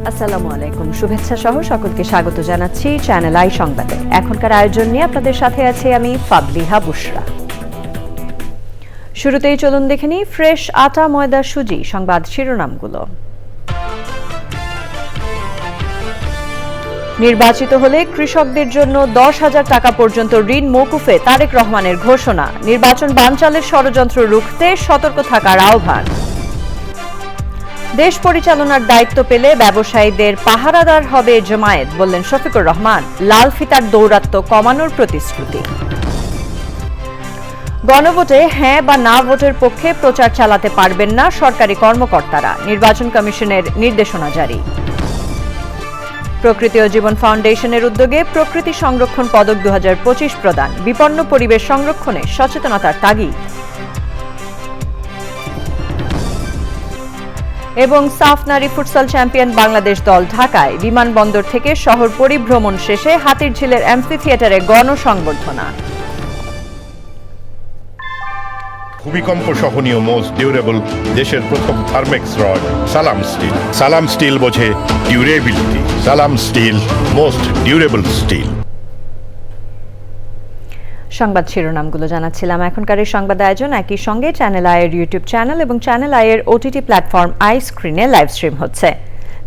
আসসালামু আলাইকুম, শুভেচ্ছা সহ সকলকে স্বাগত জানাচ্ছি চ্যানেল আই সংবাদে। এখনকার আয়োজন নিয়ে আপনাদের সাথে আছি আমি ফাবলিহা বুশরা। শুরুতেই চলুন দেখে নিই ফ্রেশ আটা ময়দা সুজি সংবাদ শিরোনামগুলো। নির্বাচিত হলে কৃষকদের জন্য 10,000 টাকা পর্যন্ত ঋণ মওকুফে তারেক রহমানের ঘোষণা। নির্বাচন বানচালের ষড়যন্ত্র রুখতে সতর্ক থাকার আহ্বান। দেশ পরিচালনার দায়িত্ব পেলে ব্যবসায়ীদের পাহারাদার হবে জামায়াত, বললেন শফিকুর রহমান। লাল ফিতার দৌরাত্ম্য কমানোর প্রতিশ্রুতি। গণভোটে হ্যাঁ বা না ভোটের পক্ষে প্রচার চালাতে পারবেন না সরকারি কর্মকর্তারা, নির্বাচন কমিশনের নির্দেশনা জারি। প্রকৃতি ও জীবন ফাউন্ডেশনের উদ্যোগে প্রকৃতি সংরক্ষণ পদক 2025 প্রদান। বিপন্ন পরিবেশ সংরক্ষণে সচেতনতার তাগিদ। এবং সাফ নারী ফুটসাল চ্যাম্পিয়ন বাংলাদেশ দল ঢাকায়। বিমানবন্দর থেকে শহর পরিভ্রমণ শেষে হাতিরঝিলের অ্যাম্ফি থিয়েটারে গণসংবর্ধনা। ভূমিকম্প সহনীয় মোস্ট ডিউরেবল দেশের প্রথম থার্মেক্স রড সালাম স্টিল। সালাম স্টিল বোঝে ডিউরেবিলিটি। সালাম স্টিল, মোস্ট ডিউরেবল স্টিল। সংবাদ শিরোনামগুলো জানাচ্ছিলাম। এখনকার এই সংবাদ আয়োজন একই সঙ্গে চ্যানেল আইয়ের ইউটিউব চ্যানেল এবং চ্যানেল আইয়ের ওটিটি প্ল্যাটফর্ম আই স্ক্রিনে লাইভ স্ট্রিম হচ্ছে।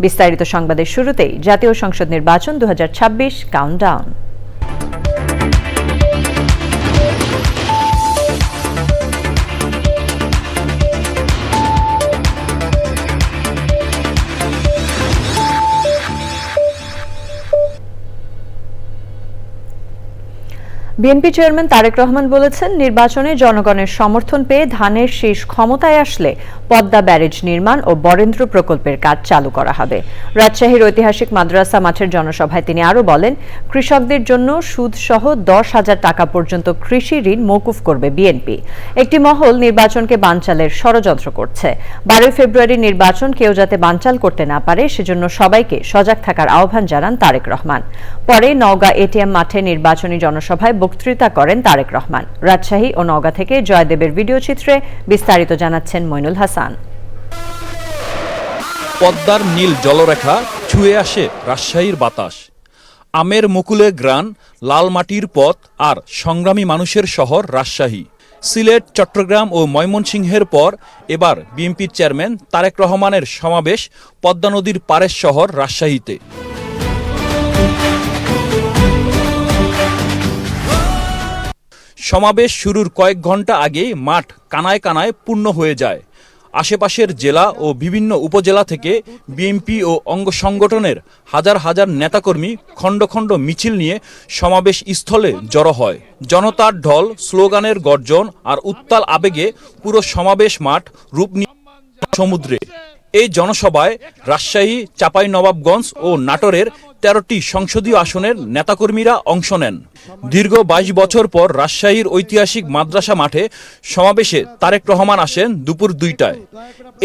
বিস্তারিত সংবাদের শুরুতেই জাতীয় সংসদ নির্বাচন 2026 countdown. BNP chairman Tarique Rahman বলেছেন, নির্বাচনে জনগণের সমর্থন পেয়ে ধানের শীষ ক্ষমতায় আসলে পদ্মা ব্যারেজ নির্মাণ ও বরেন্দ্র প্রকল্পের কাজ চালু করা হবে। রাজশাহীর ঐতিহাসিক মাদ্রাসা মাঠের জনসভায় তিনি আরও বলেন, কৃষকদের জন্য সুদসহ 10,000 টাকা পর্যন্ত কৃষি ঋণ মওকুফ করবে বিএনপি। একটি মহল নির্বাচনকে বানচালের ষড়যন্ত্র করছে। 12 ফেব্রুয়ারি নির্বাচন কেউ যাতে বানচাল করতে না পারে সেজন্য সবাইকে সজাগ থাকার আহ্বান জানান তারেক রহমান। পরে নওগাঁ এটিএম মাঠে নির্বাচনী জনসভায় বক্তৃতা করেন তারেক রহমান। রাজশাহী ও নওগাঁ থেকে জয়দেবের ভিডিও চিত্রে বিস্তারিত জানাচ্ছেন মইনুল হাসান। পদ্মার নীল জলরেখা ছুঁয়ে আসে রাজশাহীর বাতাস। আমের মুকুলে গ্রান, লাল মাটির পথ আর সংগ্রামী মানুষের শহর রাজশাহী। সিলেট, চট্টগ্রাম ও ময়মনসিংহের পর এবার বিএনপির চেয়ারম্যান তারেক রহমানের সমাবেশ পদ্মা নদীর পারের শহর রাজশাহীতে। সমাবেশ শুরুর কয়েক ঘন্টা আগেই মাঠ কানায় কানায় পূর্ণ হয়ে যায়। আশেপাশের জেলা ও বিভিন্ন উপজেলা থেকে বিএনপি ও অঙ্গ সংগঠনের হাজার হাজার নেতাকর্মী খণ্ড খণ্ড মিছিল নিয়ে সমাবেশ স্থলে জড়ো হয়। জনতার ঢল, স্লোগানের গর্জন আর উত্তাল আবেগে পুরো সমাবেশ মাঠ রূপ নিয়ে সমুদ্রে। এই জনসভায় রাজশাহী, চাঁপাইনবাবগঞ্জ ও নাটোরের 13টি সংসদীয় আসনের নেতাকর্মীরা অংশ নেন। দীর্ঘ 22 বছর পর রাজশাহীর ঐতিহাসিক মাদ্রাসা মাঠে সমাবেশে তারেক রহমান আসেন দুপুর 2টায়।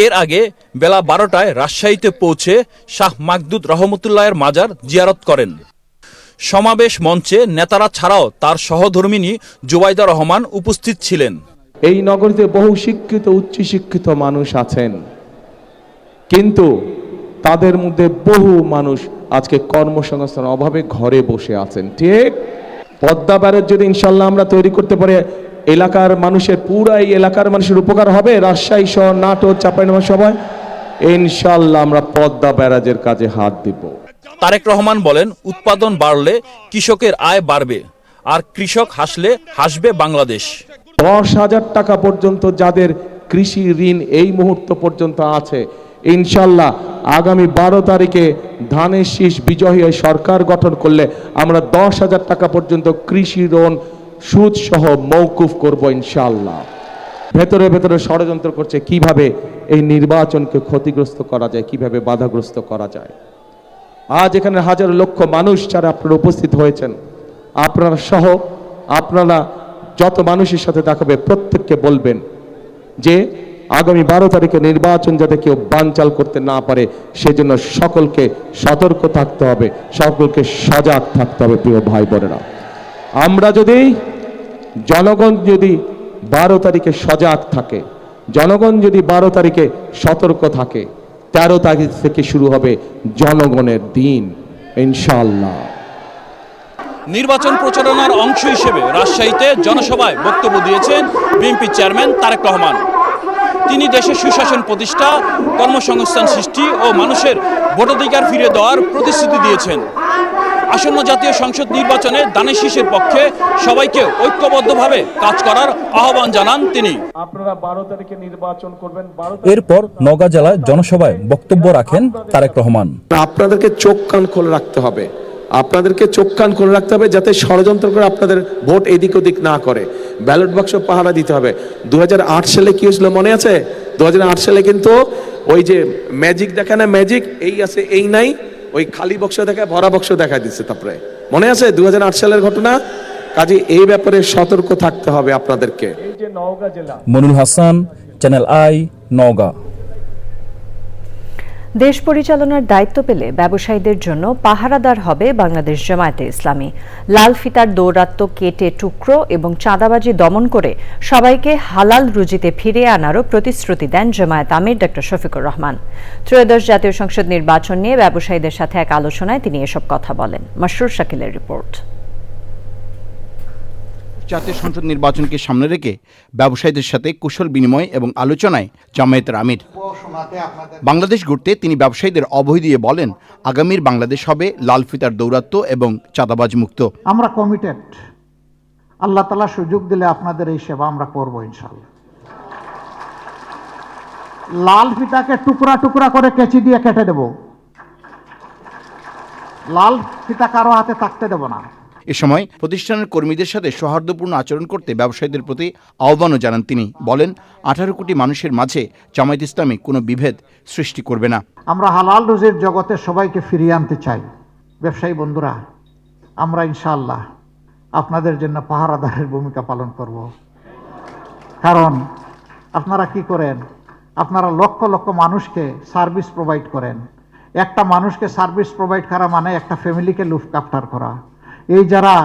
এর আগে বেলা 12টায় রাজশাহীতে পৌঁছে শাহ মাকদুদ রহমতুল্লাহের মাজার জিয়ারত করেন। সমাবেশ মঞ্চে নেতারা ছাড়াও তার সহধর্মিণী জুবাইদা রহমান উপস্থিত ছিলেন। এই নগরীতে বহু শিক্ষিত, উচ্চশিক্ষিত মানুষ আছেন, কিন্তু তাদের মধ্যে বহু মানুষ আজকে কর্মসংস্থানের অভাবে ঘরে বসে আছেন। ঠিক, পদ্মা ব্যারেজ যদি ইনশাল্লাহ আমরা তৈরি করতে পারি, এলাকার মানুষের, পুরাই এলাকার মানুষের উপকার হবে। রাজশাহী শহর, নাটোর, চাঁপাইনবাবগঞ্জ সবাই ইনশাল্লাহ আমরা পদ্মা ব্যারেজের কাজে হাত দিব। তারেক রহমান বলেন, উৎপাদন বাড়লে কৃষকের আয় বাড়বে, আর কৃষক হাসলে হাসবে বাংলাদেশ। 10,000 টাকা পর্যন্ত যাদের কৃষি ঋণ এই মুহূর্ত পর্যন্ত আছে, ইনশাল্লাহ আগামী 12 তারিখে ধানের শীষ বিজয়ী সরকার গঠন করলে আমরা 10,000 টাকা পর্যন্ত কৃষি ঋণ সুদ সহ মওকুফ করব ইনশাল্লাহ। ভেতরে ভেতরে ষড়যন্ত্র করছে কিভাবে এই নির্বাচনকে ক্ষতিগ্রস্ত করা যায়, কিভাবে বাধাগ্রস্ত করা যায়। আজ এখানে হাজার লক্ষ মানুষ যারা আপনারা উপস্থিত হয়েছেন, আপনারা সহ আপনারা যত মানুষের সাথে দেখাবে প্রত্যেককে বলবেন যে আগামী 12 তারিখে নির্বাচন যাতে কেউ বানচাল করতে না পারে সেজন্য সকলকে সতর্ক থাকতে হবে, সকলকে সজাগ থাকতে হবে। প্রিয় ভাই বোনেরা, আমরা যদি জনগণ যদি 12 তারিখে সজাগ থাকে, জনগণ যদি 12 তারিখে সতর্ক থাকে, 13 তারিখ থেকে শুরু হবে জনগণের দিন ইনশাআল্লাহ। নির্বাচন প্রচারণার অংশ হিসেবে রাজশাহীতে জনসভায় বক্তব্য দিয়েছেন বিএনপি চেয়ারম্যান তারেক রহমান। তিনি দেশে সুশাসন প্রতিষ্ঠা, কর্মসংস্থান সৃষ্টি ও মানুষের ভোটাধিকার ফিরিয়ে দেওয়ার প্রতিশ্রুতি দিয়েছেন। আসন্ন জাতীয় সংসদ নির্বাচনে ধানের শীষের পক্ষে সবাইকে ঐক্যবদ্ধভাবে কাজ করার আহ্বান জানান তিনি। আপনারা 12 তারিখে নির্বাচন করবেন। এরপর নওগাঁ জেলায় জনসভায় বক্তব্য রাখেন তারেক রহমান। আপনাদেরকে চোখ কান খোলা রাখতে হবে, আপনাদেরকে চোখ কান খোলা রাখতে হবে যাতে ষড়যন্ত্র করে আপনাদের ভোট এদিক ওদিক না করে। ব্যালট বাক্স পাহারা দিতে হবে। 2008 সালে কি হয়েছিল মনে আছে? 2008 সালে কিন্তু ওই যে ম্যাজিক দেখা না, ম্যাজিক এই আছে এই নাই, ওই খালি বক্স দেখায় ভরা বক্স দেখা দিচ্ছে। তারপরে মনে আছে 2008 সালের ঘটনা? কাজে এই ব্যাপারে সতর্ক থাকতে হবে আপনাদেরকে। এই যে নওগাঁ জেলা, মনুল হাসান, চ্যানেল আই, নওগাঁ। দেশ পরিচালনার দায়িত্ব পেলে ব্যবসায়ীদের জন্য পাহারাদার হবে বাংলাদেশ জামায়াতে ইসলামী। লাল ফিতার দৌরাত্ম্য কেটে টুকরো এবং চাঁদাবাজি দমন করে সবাইকে হালাল রুজিতে ফিরিয়ে আনারও প্রতিশ্রুতি দেন জামায়াত আমির ডক্টর শফিকুর রহমান। ত্রয়োদশ জাতীয় সংসদ নির্বাচন নিয়ে ব্যবসায়ীদের সাথে এক আলোচনায় তিনি এসব কথা বলেন। মাসরুর শাকিলের রিপোর্ট। জাতীয় সংসদ নির্বাচনকে সামনে রেখে ব্যবসায়ীদের সাথে কুশল বিনিময় এবং আলোচনায় জামায়াতের আমির। বাংলাদেশ গড়তে তিনি ব্যবসায়ীদের অভয় দিয়ে বলেন, আগামীর বাংলাদেশ হবে লাল ফিতার দৌরাত্ম্য এবং চাঁদাবাজ মুক্ত। আমরা কমিটেড, আল্লাহ তাআলা সুযোগ দিলে আপনাদের এই সেবা আমরা করব ইনশাআল্লাহ। লাল ফিতাকে টুকরা টুকরা করে কেচি দিয়ে কেটে দেব, লাল ফিতা কারো হাতে থাকতে দেব না। এ সময় প্রতিষ্ঠানের কর্মীদের সাথে সৌহার্দ্যপূর্ণ আচরণ করতে ব্যবসায়ীদের প্রতি আহ্বানও জানান তিনি। বলেন, 18 কোটি মানুষের মাঝে জামায়াত ইসলামী কোনো বিভেদ সৃষ্টি করবে না। আমরা হালাল রুজির জগতে সবাইকে ফিরিয়ে আনতে চাই। ব্যবসায়ী বন্ধুরা, আমরা ইনশাআল্লাহ আপনাদের জন্য পাহারাদারের ভূমিকা পালন করব। কারণ আপনারা কি করেন? আপনারা লক্ষ লক্ষ মানুষকে সার্ভিস প্রোভাইড করেন। একটা মানুষকে সার্ভিস প্রোভাইড করা মানে একটা ফ্যামিলিকে লুক আফটার করা। এই যারা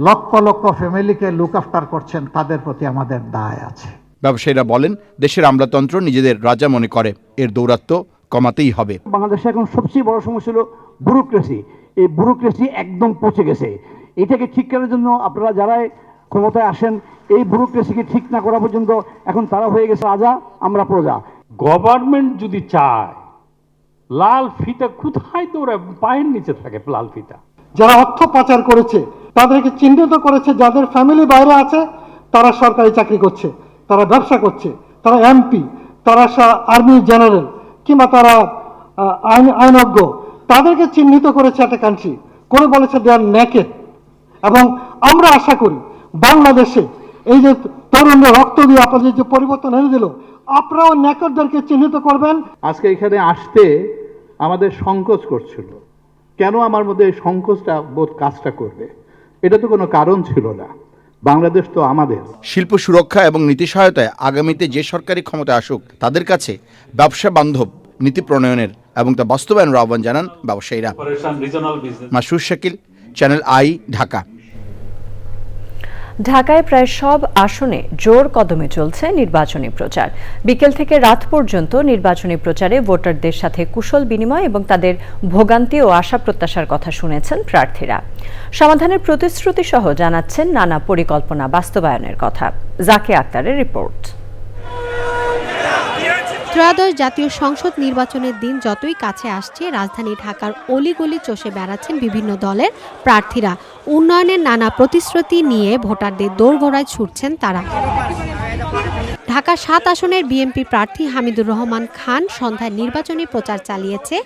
লক্ষ লক্ষ ফ্যামিলিকে লুক আফটার করছেন তাদের প্রতি আমাদের দায় আছে। ব্যবসায়ীরা বলেন, দেশের আমলাতন্ত্র নিজেদের রাজা মনে করে, এর দৌরাত্ম্য কমাতেই হবে। বাংলাদেশে এখন সবচেয়ে বড় সমস্যা হলো ব্যুরোক্রেসি। এই ব্যুরোক্রেসি একদম পচে গেছে। এটাকে ঠিক করার জন্য আপনারা যারা ক্ষমতায় আসেন, এই ব্যুরোক্রেসিকে ঠিক না করা পর্যন্ত এখন তারা হয়ে গেছে রাজা, আমরা প্রজা। গভর্নমেন্ট যদি চায়, লাল ফিতা কোথায় দৌড়ায়? পায়ের নিচে থাকে লাল ফিতা। যারা অর্থ পাচার করেছে তাদেরকে চিহ্নিত করেছে, যাদের ফ্যামিলি বাইরে আছে তারা সরকারি চাকরি করছে, তারা ব্যবসা করছে, তারা এমপি, তারা আর্মি জেনারেল কিংবা তারা আইনজ্ঞ, তাদেরকে চিহ্নিত করেছে একটা কান্ট্রি করে বলেছে দে আর নেকেড। এবং আমরা আশা করি বাংলাদেশে এই যে তরুণরা রক্ত দিয়ে আপনাদের যে পরিবর্তন এনে দিল, আপনারাও নেকেডদেরকে চিহ্নিত করবেন। আজকে এখানে আসতে আমাদের সংকোচ করছিল। কেন আমার মধ্যে এই সংকোচটা বোধ কাজটা করবে? এটা তো কোনো কারণ ছিল না। বাংলাদেশ তো আমাদের। শিল্প সুরক্ষা এবং নীতি সহায়তায় আগামীতে যে সরকারি ক্ষমতা আসুক তাদের কাছে ব্যবসা বান্ধব নীতি প্রণয়নের এবং তা বাস্তবায়নের আহ্বান জানান ব্যবসায়ীরা। Masrur Shakil, channel I, Dhaka. ঢাকায় প্রায় সব আসনে জোর কদমে চলছে নির্বাচনী প্রচার। বিকেল থেকে রাত পর্যন্ত নির্বাচনী প্রচারে ভোটারদের সাথে কুশল বিনিময় এবং তাদের ভোগান্তি ও আশা প্রত্যাশার কথা শুনেছেন প্রার্থীরা। সমাধানের প্রতিশ্রুতি সহ জানাচ্ছেন নানা পরিকল্পনা বাস্তবায়নের কথা। জাকে আক্তারের রিপোর্ট। ত্রয়োদশ জাতীয় সংসদ নির্বাচনের দিন যতই কাছে আসছে, রাজধানী ঢাকার অলিগলি চষে বেড়াচ্ছেন বিভিন্ন দলের প্রার্থীরা। উন্নয়নের নানা প্রতিশ্রুতি নিয়ে ভোটারদের দোরগোড়ায় ছুটছেন তারা। ঢাকা 7 আসনের বিএনপি প্রার্থী হামিদুর রহমান খান সন্ধ্যায় নির্বাচনী প্রচার চালিয়েছে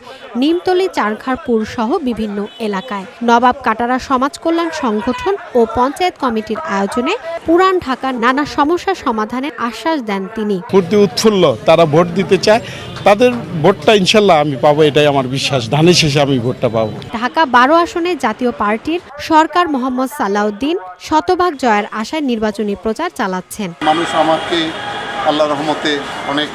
নিমতলী, চারঘারপুর সহ বিভিন্ন এলাকায়। নবাব কাটারা সমাজ কল্যাণ সংগঠন ও পঞ্চায়েত কমিটির আয়োজনে পুরান ঢাকার নানা সমস্যা সমাধানের আশ্বাস দেন তিনি। ফুর্তি উৎফুল্ল, তারা ভোট দিতে চায়, তাদের ভোটটা ইনশাল্লাহ আমি পাবো, এটাই আমার বিশ্বাস। ধানের শেষে আমি ভোটটা পাবো। ঢাকা 12 আসনে জাতীয় পার্টির সরকার মোহাম্মদ সালাউদ্দিন শতভাগ জয়ের আশায় নির্বাচনী প্রচার চালাচ্ছেন। মানুষ আমাকে আল্লাহর রহমতে অনেক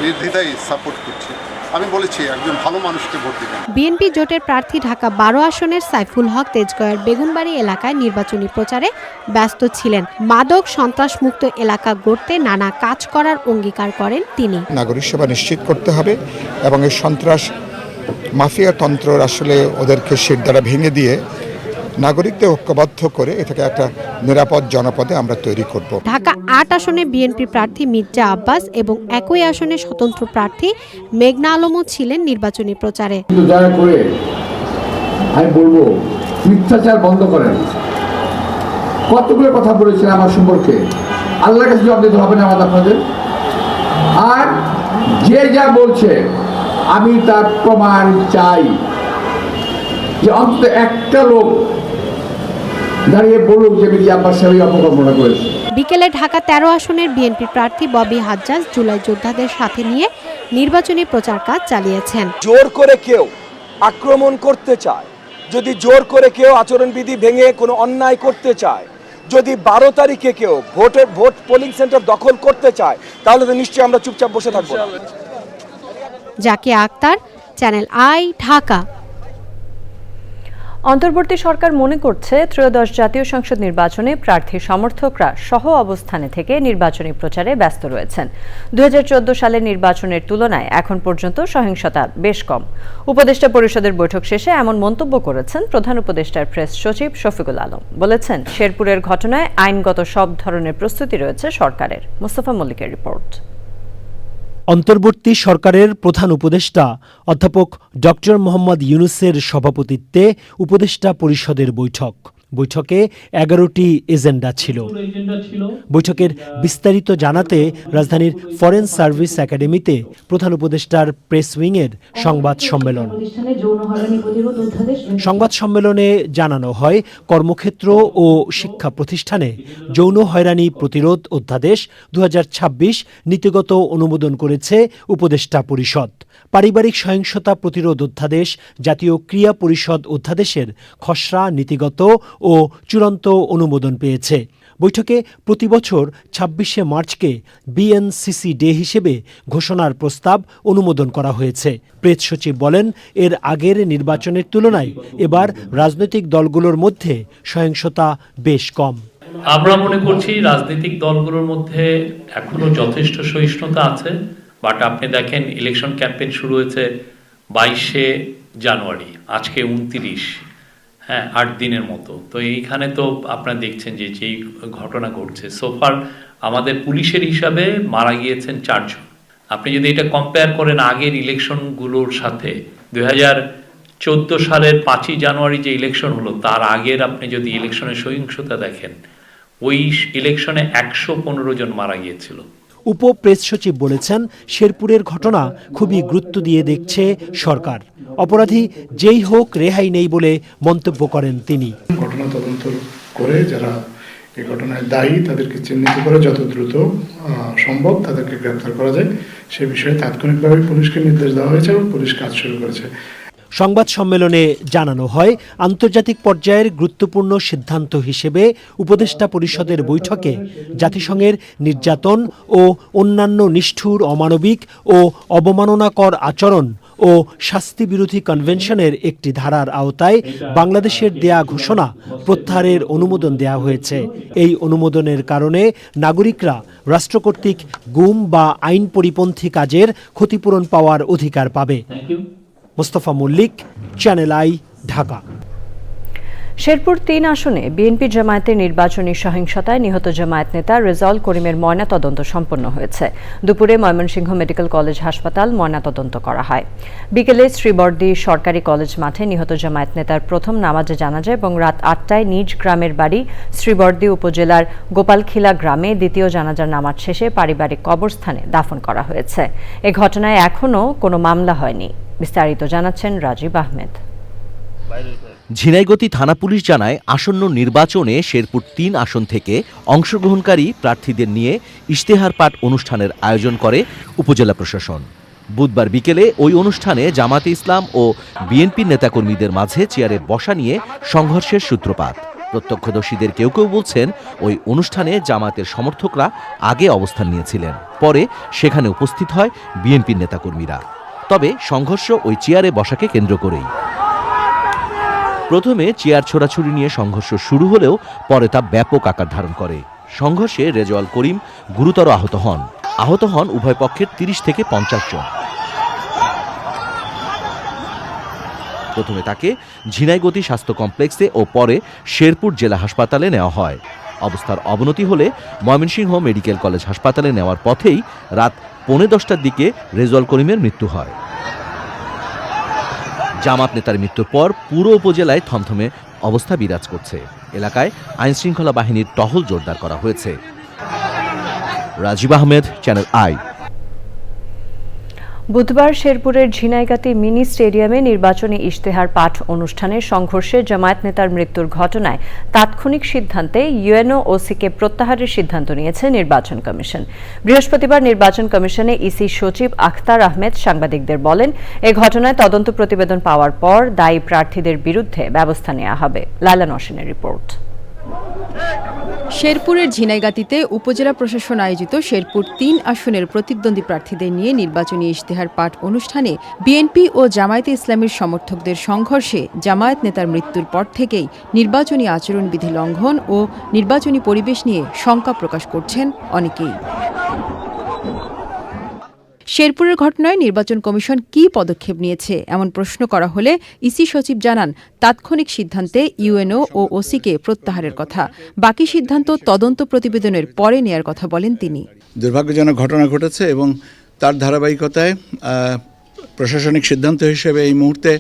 নির্দ্বিধায় সাপোর্ট করছে। আমি বলেছি একজন ভালো মানুষকে ভোট দিবেন। বিএনপি জোটের প্রার্থী ঢাকা 12 আসনের সাইফুল হক তেজগাঁওয়ের বেগুনবাড়ি এলাকায় নির্বাচনী প্রচারে ব্যস্ত ছিলেন। মাদক সন্ত্রাসমুক্ত এলাকা গড়তে নানা কাজ করার অঙ্গীকার করেন তিনি। নাগরিক সেবা নিশ্চিত করতে হবে এবং এই সন্ত্রাস মাফিয়া তন্ত্র আসলে ওদেরকে শির দ্বারা ভেঙে দিয়ে নাগরিকদের ঐক্যবদ্ধ করে এটাকে একটা নিরাপদ জনপদে আমরা তৈরি করব। ঢাকা 8 আসনে বিএনপি প্রার্থী মির্জা আব্বাস এবং একই আসনে স্বতন্ত্র প্রার্থী মেঘনা আলমও ছিলেন নির্বাচনী প্রচারে। দয়া করে আমি বলবো মিথ্যাচার বন্ধ করেন। কতগুলো কথা বলেছেন আমার সম্পর্কে, আল্লাহর কাছে জবাব দিতে হবে না আমাদের আপনাদের। আর যে যা বলছে আমি তার প্রমাণ চাই, যে অন্তত একটা লোক দাঁড়িয়ে বলুক যে মির্জা আব্বাস সাহেব অপকল্পনা করেছে। বিকেলে ঢাকা 13 আসনের বিএনপি প্রার্থী ববি হাজ্জাজ জুলাই যোদ্ধাদের সাথে নিয়ে নির্বাচনী প্রচার কাজ চালিয়েছেন। জোর করে কেউ আক্রমণ করতে চায়, যদি জোর করে কেউ আচরণবিধি ভেঙে কোনো অন্যায় করতে চায়, যদি 12 তারিখে কেউ ভোট পোলিং সেন্টার দখল করতে চায়, তাহলে তো নিশ্চয়ই আমরা চুপচাপ বসে থাকবো না। Zakia Akter, channel I, Dhaka. অন্তর্বর্তী সরকার মনে করছে ত্রয়োদশ জাতীয় সংসদ নির্বাচনে প্রার্থী সমর্থকরা সহ অবস্থানে থেকে নির্বাচনী প্রচারে ব্যস্ত রয়েছেন। 2014 সালের নির্বাচনের তুলনায় এখন পর্যন্ত সহিংসতা বেশ কম। উপদেষ্টা পরিষদের বৈঠক শেষে এমন মন্তব্য করেছেন প্রধান উপদেষ্টার প্রেস সচিব শফিকুল আলম। বলেছেন, শেরপুরের ঘটনায় আইনগত সব ধরনের প্রস্তুতি রয়েছে সরকারের। মোস্তফা মল্লিকের রিপোর্ট। অন্তর্বর্তী সরকারের প্রধান উপদেষ্টা অধ্যাপক ডক্টর মোহাম্মদ ইউনূসের সভাপতিত্বে উপদেষ্টা পরিষদের বৈঠকে 11টি এজেন্ডা ছিল। বৈঠকের বিস্তারিত জানাতে রাজধানীর ফরেন সার্ভিস একাডেমিতে প্রধান উপদেষ্টার প্রেস উইংয়ের সংবাদ সম্মেলনে জানানো হয়, কর্মক্ষেত্র ও শিক্ষা প্রতিষ্ঠানে যৌন হয়রানি প্রতিরোধ অধ্যাদেশ 2026 নীতিগত অনুমোদন করেছে উপদেষ্টা পরিষদ। পারিবারিক সহিংসতা প্রতিরোধ অধ্যাদেশ, জাতীয় ক্রীড়া পরিষদ অধ্যাদেশের খসড়া নীতিগত ও চূড়ান্ত অনুমোদন পেয়েছে। বৈঠকে প্রতিবছর 26শে মার্চকে বিএনসিসি ডে হিসেবে ঘোষণার প্রস্তাব অনুমোদন করা হয়েছে। প্রেস সচিব বলেন, এর আগের নির্বাচনের তুলনায় এবার রাজনৈতিক দলগুলোর মধ্যে সহিংসতা বেশ কম। আমরা মনে করছি রাজনৈতিক দলগুলোর মধ্যে এখনো যথেষ্ট সহিষ্ণুতা আছে। বাট আপনি দেখেন, ইলেকশন ক্যাম্পেইন শুরু হয়েছে 22শে জানুয়ারি, আজকে 29, 8 দিনের মতো। তো এইখানে তো আপনারা দেখছেন যে যেই ঘটনা ঘটছে, সোফার আমাদের পুলিশের হিসাবে মারা গিয়েছেন 4 জন। আপনি যদি এটা কম্পেয়ার করেন আগের ইলেকশনগুলোর সাথে, 2014 সালের 5ই জানুয়ারি যে ইলেকশন হলো, তার আগের আপনি যদি ইলেকশনের সহিংসতা দেখেন, ওই ইলেকশনে 115 জন মারা গিয়েছিল। উপপ্রেস সচিব বলেছেন, শেরপুরের ঘটনা খুবই গুরুত্ব দিয়ে দেখছে সরকার। অপরাধী যেই হোক রেহাই নেই বলে মন্তব্য করেন তিনি। ঘটনা তদন্ত করে যারা এই ঘটনায় দায়ী তাদেরকে চিহ্নিত করে যত দ্রুত সম্ভব তাদেরকে গ্রেপ্তার করা যায় সে বিষয়ে তাৎক্ষণিকভাবে পুলিশকে নির্দেশ দেওয়া হয়েছে এবং পুলিশ কাজ শুরু করেছে। সংবাদ সম্মেলনে জানানো হয়, আন্তর্জাতিক পর্যায়ের গুরুত্বপূর্ণ সিদ্ধান্ত হিসেবে উপদেষ্টা পরিষদের বৈঠকে জাতিসংঘের নির্যাতন ও অন্যান্য নিষ্ঠুর, অমানবিক ও অবমাননাকর আচরণ ও শাস্তি বিরোধী কনভেনশনের একটি ধারার আওতায় বাংলাদেশের দেয়া ঘোষণা প্রত্যাহারের অনুমোদন দেয়া হয়েছে। এই অনুমোদনের কারণে নাগরিকরা রাষ্ট্র কর্তৃক গুম বা আইন পরিপন্থী কাজের ক্ষতিপূরণ পাওয়ার অধিকার পাবে। Mostafa Mallick, channel I, Dhaka. শেরপুর 3 আসনে বিএনপি জামায়াতের নির্বাচনী সহিংসতায় নিহত জামায়াত নেতা রেজাউল করিমের ময়নাতদন্ত সম্পন্ন হয়েছে। দুপুরে ময়মনসিংহ মেডিকেল কলেজ হাসপাতাল ময়নাতদন্ত করা হয়। বিকেলে শ্রীবর্দী সরকারি কলেজ মাঠে নিহত জামায়াত নেতার প্রথম নামাজে জানাজা এবং রাত 8টায় নিজ গ্রামের বাড়ি শ্রীবর্দী উপজেলার গোপালখিলা গ্রামে দ্বিতীয় জানাজার নামাজ শেষে পারিবারিক কবরস্থানে দাফন করা হয়েছে। এ ঘটনায় এখনও কোনো মামলা হয়নি। বিস্তারিত জানাচ্ছেন রাজীব আহমেদ। ঝিনাইগতি থানা পুলিশ জানায়, আসন্ন নির্বাচনে শেরপুর 3 আসন থেকে অংশগ্রহণকারী প্রার্থীদের নিয়ে ইশতেহার পাঠ অনুষ্ঠানের আয়োজন করে উপজেলা প্রশাসন। বুধবার বিকেলে ওই অনুষ্ঠানে জামাতে ইসলাম ও বিএনপি নেতাকর্মীদের মাঝে চেয়ারে বসা নিয়ে সংঘর্ষের সূত্রপাত। প্রত্যক্ষদর্শীদের কেউ কেউ বলছেন, ওই অনুষ্ঠানে জামাতের সমর্থকরা আগে অবস্থান নিয়েছিলেন, পরে সেখানে উপস্থিত হয় বিএনপির নেতাকর্মীরা। তবে সংঘর্ষ ওই চেয়ারে বসাকে কেন্দ্র করেই। প্রথমে চেয়ার ছোড়াছুড়ি নিয়ে সংঘর্ষ শুরু হলেও পরে তা ব্যাপক আকার ধারণ করে। সংঘর্ষে রেজওয়াল করিম গুরুতর আহত হন উভয় পক্ষের 30 থেকে 50 জন। প্রথমে তাকে ঝিনাইগতি স্বাস্থ্য কমপ্লেক্সে ও পরে শেরপুর জেলা হাসপাতালে নেওয়া হয়। অবস্থার অবনতি হলে ময়মনসিংহ মেডিকেল কলেজ হাসপাতালে নেওয়ার পথেই রাত 10:15টার দিকে রেজওয়াল করিমের মৃত্যু হয়। জামাত নেতার মৃত্যুর পর পুরো উপজেলায় থমথমে অবস্থা বিরাজ করছে। এলাকায় আইনশৃঙ্খলা বাহিনীর টহল জোরদার করা হয়েছে। Rajib Ahmed, channel I. বুধবার শেরপুরের ঝিনাইগাতি মিনি স্টেডিয়ামে নির্বাচনী ইশতেহার পাঠ অনুষ্ঠানে সংঘর্ষে জামায়াত নেতার মৃত্যুর ঘটনায় তাৎক্ষণিক সিদ্ধান্তে ইউএনও ওসিকে প্রত্যাহারের সিদ্ধান্ত নিয়েছে নির্বাচন কমিশন। বৃহস্পতিবার নির্বাচন কমিশনে ইসি সচিব আখতার আহমেদ সাংবাদিকদের বলেন, এ ঘটনায় তদন্ত প্রতিবেদন পাওয়ার পর দায়ী প্রার্থীদের বিরুদ্ধে ব্যবস্থা নেওয়া হবে। লায়লা নওশিনের রিপোর্ট। শেরপুরের ঝিনাইগাতিতে উপজেলা প্রশাসন আয়োজিত শেরপুর 3 আসনের প্রতিদ্বন্দ্বী প্রার্থীদের নিয়ে নির্বাচনী ইশতেহার পাঠ অনুষ্ঠানে বিএনপি ও জামায়াতে ইসলামীর সমর্থকদের সংঘর্ষে জামায়াত নেতার মৃত্যুর পর থেকেই নির্বাচনী আচরণবিধি লঙ্ঘন ও নির্বাচনী পরিবেশ নিয়ে শঙ্কা প্রকাশ করছেন অনেকেই। শেরপুরের ঘটনায় নির্বাচন কমিশন কী পদক্ষেপ নিয়েছে এমন প্রশ্ন করা হলে ইসি সচিব জানান, তাৎক্ষণিক সিদ্ধান্তে ইউএনও ও ওসিকে প্রত্যাহারের কথা, বাকি সিদ্ধান্ত তদন্ত প্রতিবেদনের পরে নেয়ার কথা বলেন তিনি। দুর্ভাগ্যজনক ঘটনা ঘটেছে এবং তার ধারাবাহিকতায় প্রশাসনিক সিদ্ধান্ত হিসেবে এই মুহূর্তে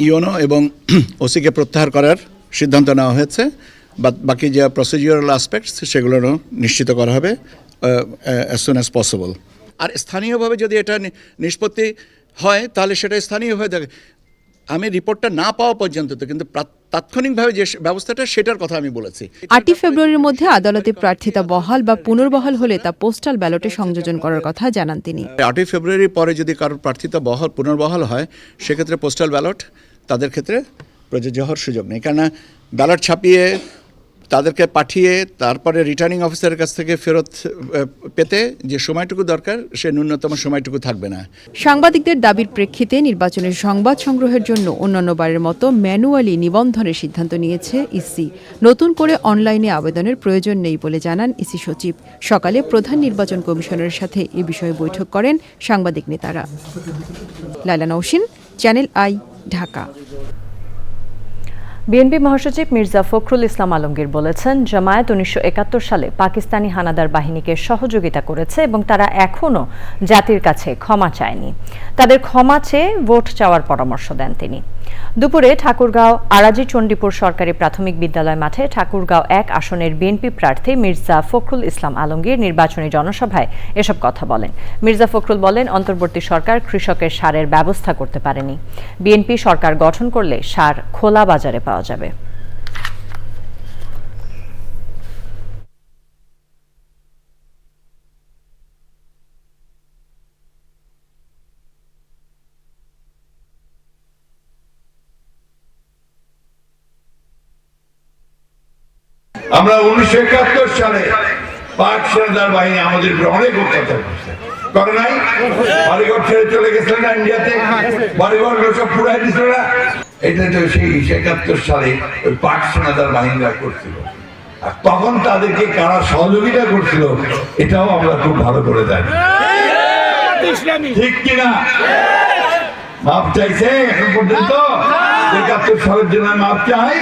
ইউএনও এবং ওসিকে প্রত্যাহার করার সিদ্ধান্ত নেওয়া হয়েছে। বাকি যে প্রসিডিউরাল অ্যাসপেক্টস সেগুলো নিশ্চিত করা হবে অ্যাজ সুন অ্যাজ পসিবল। আর স্থানীয়ভাবে যদি এটা নিষ্পত্তি হয় তাহলে সেটা স্থানীয়ভাবে থাকে। আমি রিপোর্টটা না পাওয়া পর্যন্ত তো কিন্তু তাৎক্ষণিকভাবে যে ব্যবস্থাটা সেটার কথা আমি বলেছি। 8 ফেব্রুয়ারির মধ্যে আদালতে প্রার্থিতা বহাল বা পুনর্বহাল হলে তা পোস্টাল ব্যালটে সংযোজন করার কথা জানান তিনি। 8 ফেব্রুয়ারির পরে যদি কারোর প্রার্থিতা পুনর্বহাল হয় সেক্ষেত্রে পোস্টাল ব্যালট তাদের ক্ষেত্রে প্রযোজ্য হওয়ার সুযোগ নেই, কেননা ব্যালট ছাপিয়ে তাদেরকে পাঠিয়ে তারপরে রিটার্নিং অফিসারের কাছ থেকে ফেরত পেতে যে সময়টুকু দরকার সে ন্যূনতম সময়টুকু থাকবে না। সাংবাদিকদের দাবির প্রেক্ষিতে নির্বাচনের সংবাদ সংগ্রহের জন্য অন্যান্যবারের মতো ম্যানুয়ালি নিবন্ধনের সিদ্ধান্ত নিয়েছে ইসি। নতুন করে অনলাইনে আবেদনের প্রয়োজন নেই বলে জানান ইসি সচিব। সকালে প্রধান নির্বাচন কমিশনারের সাথে এ বিষয়ে বৈঠক করেন সাংবাদিক নেতারা। Laila Nowshin, channel I, Dhaka. BNP মহাসচিব মির্জা ফখরুল ইসলাম আলমগীর বলেছেন, জামায়াত 1971 সালে পাকিস্তানি হানাদার বাহিনীকে সহযোগিতা করেছে এবং তারা এখনও জাতির কাছে ক্ষমা চায়নি। তাদের ক্ষমা চেয়ে ভোট চাওয়ার পরামর্শ দেন তিনি। দুপুরে ঠাকুরগাঁও আরাজি চণ্ডীপুর সরকারি প্রাথমিক বিদ্যালয় মাঠে ঠাকুরগাঁও 1 আসনের বিএনপি প্রার্থী মির্জা ফখরুল ইসলাম আলমগীর নির্বাচনী জনসভায় এসব কথা বলেন। মির্জা ফখরুল বলেন, অন্তর্বর্তী সরকার কৃষকের সারের ব্যবস্থা করতে পারেনি। বিএনপি সরকার গঠন করলে সার খোলা বাজারে পাওয়া যাবে। আমরা 1971 সালে পাক সেনাদার বাহিনী আমাদের উপরে অনেক অত্যাচার করছে, করে নাই? বাড়িঘর ছেড়ে চলে গেছিল না ইন্ডিয়াতে, বাড়িঘর সব পুরাই দিছিল না। এটা তো সেই 71 সালে ওই পাক সেনাদার বাহিনীরা করছিল। আর তখন তাদেরকে কারা সহযোগিতা করছিল এটাও আমরা খুব ভালো করে জানি, ঠিক কিনা? মাপ চাইছে এখন পর্যন্ত? 71 সালের জন্য মাপ চাই।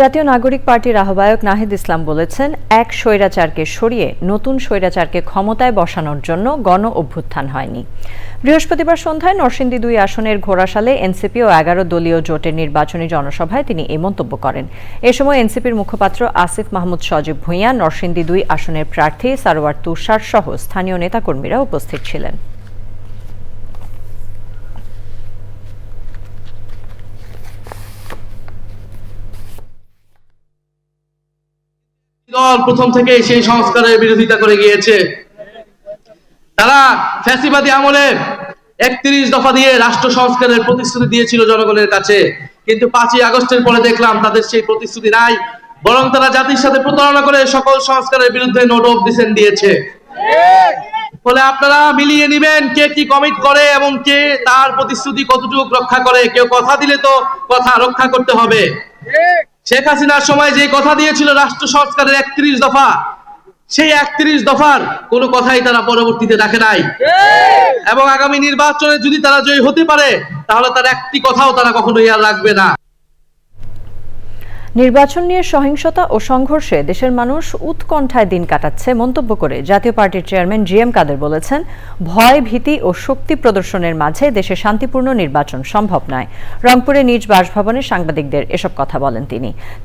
জাতীয় নাগরিক পার্টির আহ্বায়ক নাহিদ ইসলাম বলেছেন, এক স্বৈরাচারকে সরিয়ে নতুন স্বৈরাচারকে ক্ষমতায় বসানোর জন্য গণ অভ্যুত্থান হয়নি। বৃহস্পতিবার সন্ধ্যায় নরসিংদী 2 আসনের ঘোড়াশালে এনসিপি ও 11 দলীয় জোটের নির্বাচনী জনসভায় তিনি এই মন্তব্য করেন। এ সময় এনসিপির মুখপাত্র আসিফ মাহমুদ সজীব ভূঁইয়া, নরসিংদী 2 আসনের প্রার্থী সারোয়ার তুষার সহ স্থানীয় নেতাকর্মীরা উপস্থিত ছিলেন। দল প্রথম থেকে সেই সংস্কারের বিরোধিতা করে গিয়েছে। তারা ফ্যাসিবাদী আমলে 31 দফা দিয়ে রাষ্ট্র সংস্কারের প্রতিশ্রুতি দিয়েছিল জনগণের কাছে, কিন্তু 5ই আগস্টের পরে দেখলাম তাদের সেই প্রতিশ্রুতি নাই, বরং তারা জাতির সাথে প্রতারণা করে সকল সংস্কারের বিরুদ্ধে নোট অফ ডিসেন্ট দিয়েছে। ফলে আপনারা মিলিয়ে নেবেন কে কি কমিট করে এবং কে তার প্রতিশ্রুতি কতটুকু রক্ষা করে। কেউ কথা দিলে তো কথা রক্ষা করতে হবে। শেখ হাসিনার সময় যে কথা দিয়েছিল রাষ্ট্র সংস্কারের 31 দফা, সেই 31 দফার কোনো কথাই তারা পরবর্তীতে রাখে নাই। এবং আগামী নির্বাচনে যদি তারা জয়ী হতে পারে তাহলে তার একটি কথাও তারা কখনোই আর রাখবে না। নির্বাচন নিয়ে সহিংসতা ও সংঘর্ষে দেশের মানুষ উৎকণ্ঠায় দিন কাটাচ্ছে মন্তব্য করে জাতীয় পার্টির চেয়ারম্যান জিএম কাদের বলেছেন, ভয়, ভীতি ও শক্তি প্রদর্শনের মাঝে দেশে শান্তিপূর্ণ নির্বাচন সম্ভব নয়। রংপুরে নিজ বাসভবনে সাংবাদিকদের এসব কথা বলেন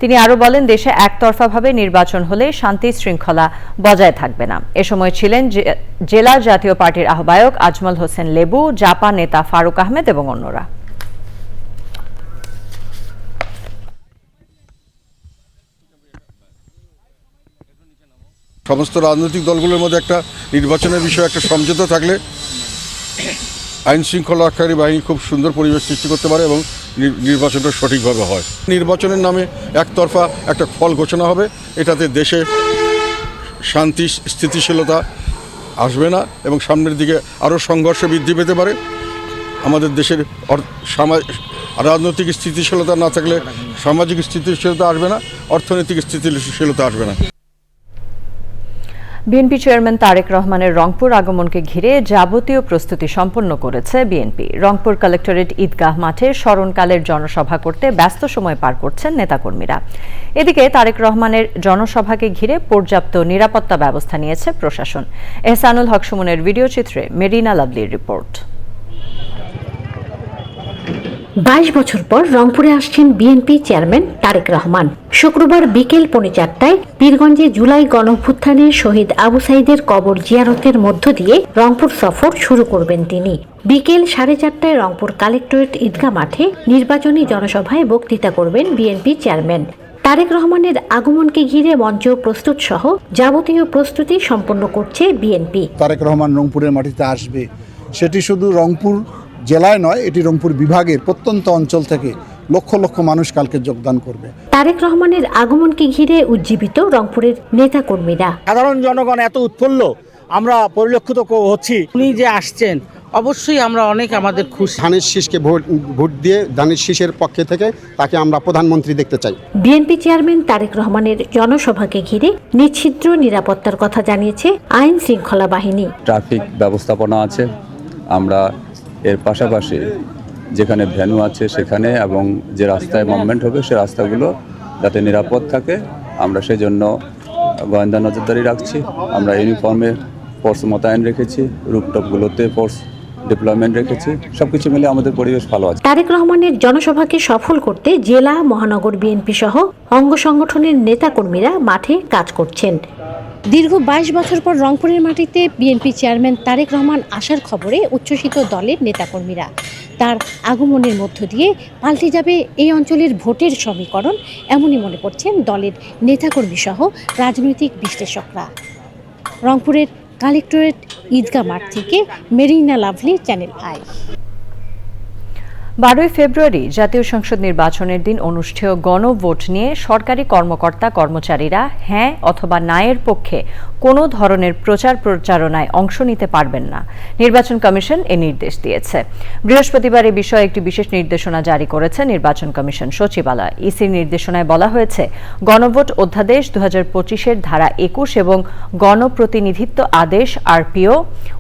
তিনি আরও বলেন, দেশে একতরফাভাবে নির্বাচন হলে শান্তি শৃঙ্খলা বজায় থাকবে না। এ সময় ছিলেন জেলা জাতীয় পার্টির আহ্বায়ক আজমল হোসেন লেবু, জাপা নেতা ফারুক আহমেদ এবং অন্যরা। সমস্ত রাজনৈতিক দলগুলোর মধ্যে একটা নির্বাচনের বিষয়ে একটা সমঝোতা থাকলে আইন শৃঙ্খলা রক্ষাকারী বাহিনী খুব সুন্দর পরিবেশ সৃষ্টি করতে পারে এবং নির্বাচনটা সঠিকভাবে হয়। নির্বাচনের নামে একতরফা একটা ফল ঘোষণা হবে, এটাতে দেশে শান্তি স্থিতিশীলতা আসবে না এবং সামনের দিকে আরও সংঘর্ষ বৃদ্ধি পেতে পারে। আমাদের দেশের রাজনৈতিক স্থিতিশীলতা না থাকলে সামাজিক স্থিতিশীলতা আসবে না, অর্থনৈতিক স্থিতিশীলতা আসবে না। বিএনপি চেয়ারম্যান তারেক রহমানের রংপুর আগমনকে ঘিরে যাবতীয় প্রস্তুতি সম্পন্ন করেছে বিএনপি। রংপুর কালেক্টরেট ঈদগাহ মাঠে স্মরণকালের জনসভা করতে ব্যস্ত সময় পার করছেন নেতাকর্মীরা। এদিকে তারেক রহমানের জনসভাকে ঘিরে পর্যাপ্ত নিরাপত্তা ব্যবস্থা নিয়েছে প্রশাসন। এহসানুল হক সুমনের ভিডিও চিত্রে মেরিনা লাভলির রিপোর্ট। 22 বছর পর রংপুরে আসছেন বিএনপি চেয়ারম্যান তারেক রহমান। শুক্রবার বিকেল 4:30 পীরগঞ্জে জুলাই গণঅভ্যুত্থানে শহীদ আবু সাইদের কবর জিয়ারতের মধ্য দিয়ে রংপুর সফর শুরু করবেন তিনি। বিকেল 4:30 রংপুর কালেক্টরেট ঈদগাহ মাঠে নির্বাচনী জনসভায় বক্তৃতা করবেন বিএনপি চেয়ারম্যান। তারেক রহমানের আগমনকে ঘিরে মঞ্চ প্রস্তুত সহ যাবতীয় প্রস্তুতি সম্পন্ন করছে বিএনপি। তারেক রহমান রংপুরের মাটিতে আসবে, সেটি শুধু রংপুর জেলায় নয়, এটি রংপুর বিভাগের প্রত্যন্ত অঞ্চল থেকে লক্ষ লক্ষ মানুষ কালকে যোগদান করবে। তারেক রহমানের আগমনকে ঘিরে উজ্জীবিত রংপুরের নেতাকর্মীরা। সাধারণ জনগণ এত উৎফুল্ল আমরা পরিলক্ষিত হচ্ছি। উনি যে আসছেন অবশ্যই আমরা অনেক আমাদের খুশি। ধানের শীষকে ভোট দিয়ে ধানের শীষের পক্ষে থেকে তাকে আমরা প্রধানমন্ত্রী দেখতে চাই। বিএনপি চেয়ারম্যান তারেক রহমানের জনসভাকে ঘিরে নিশ্ছিদ্র নিরাপত্তার কথা জানিয়েছে আইন শৃঙ্খলা বাহিনী। ট্রাফিক ব্যবস্থাপনা আছে, আমরা এর পাশাপাশি যেখানে ভেন্যু আছে সেখানে এবং যে রাস্তায় মুভমেন্ট হবে সে রাস্তাগুলো যাতে নিরাপদ থাকে আমরা সেজন্য গোয়েন্দা নজরদারি রাখছি। আমরা ইউনিফর্মে ফোর্স মোতায়েন রেখেছি, রুপটপগুলোতে ফোর্স ডিপ্লয়মেন্ট রেখেছি। সবকিছু মিলে আমাদের পরিবেশ ভালো আছে। তারেক রহমানের জনসভাকে সফল করতে জেলা, মহানগর বিএনপি সহ অঙ্গ সংগঠনের নেতাকর্মীরা মাঠে কাজ করছেন। দীর্ঘ 22 বছর পর রংপুরের মাটিতে বিএনপি চেয়ারম্যান তারেক রহমান আসার খবরে উচ্ছ্বসিত দলের নেতাকর্মীরা। তার আগমনের মধ্য দিয়ে পাল্টে যাবে এই অঞ্চলের ভোটের সমীকরণ, এমনই মনে করছেন দলের নেতাকর্মী সহ রাজনৈতিক বিশ্লেষকরা। রংপুরের কালেক্টরেট ঈদগাহ মাঠ থেকে মেরিনা লাভলি, চ্যানেল আই। 12 ফেব্রুয়ারি জাতীয় সংসদ নির্বাচনের দিন অনুষ্ঠেয় গণভোট নিয়ে সরকারি কর্মকর্তা কর্মচারীরা হ্যাঁ অথবা নায়ের পক্ষে কোনো ধরনের প্রচারণায় অংশ নিতে পারবেন না। নির্বাচন কমিশন এ নির্দেশ দিয়েছে। বৃহস্পতিবার এ বিষয়ে একটি বিশেষ নির্দেশনা জারি করেছে নির্বাচন কমিশন সচিবালয়। ইসির নির্দেশনায় বলা হয়েছে, গণভোট অধ্যাদেশ 2025-এর ধারা 21 এবং গণপ্রতিনিধিত্ব আদেশ আরপিও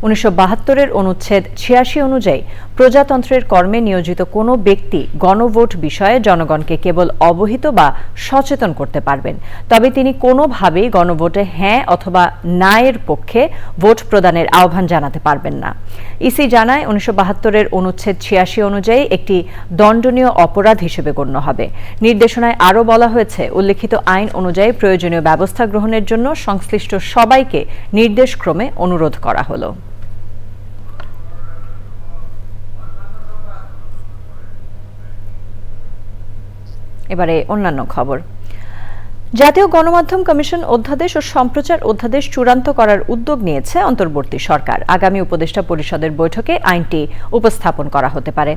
1972-এর অনুচ্ছেদ 86 অনুযায়ী প্রজাতন্ত্রের কর্মে নিয়োজিত কোনো ব্যক্তি গণভোট বিষয়ে জনগণকে কেবল অবহিত বা সচেতন করতে পারবেন, তবে তিনি কোনোভাবেই গণভোটে হ্যাঁ অথবা নায়ের পক্ষে ভোট প্রদানের আহ্বান জানাতে পারবেন না। ইসি জানায়, 1972-এর অনুচ্ছেদ 86 অনুযায়ী একটি দণ্ডনীয় অপরাধ হিসেবে গণ্য হবে। নির্দেশনায় আরও বলা হয়েছে, উল্লেখিত আইন অনুযায়ী প্রয়োজনীয় ব্যবস্থা গ্রহণের জন্য সংশ্লিষ্ট সবাইকে নির্দেশক্রমে অনুরোধ করা হলো। এবারে অন্যান্য খবর। জাতীয় গণমাধ্যম কমিশন অধ্যাদেশ ও সম্প্রচার অধ্যাদেশ চূড়ান্ত করার উদ্যোগ নিয়েছে অন্তর্বর্তী সরকার। আগামী উপদেষ্টা পরিষদের বৈঠকে আইনটি উপস্থাপন করা হতে পারে।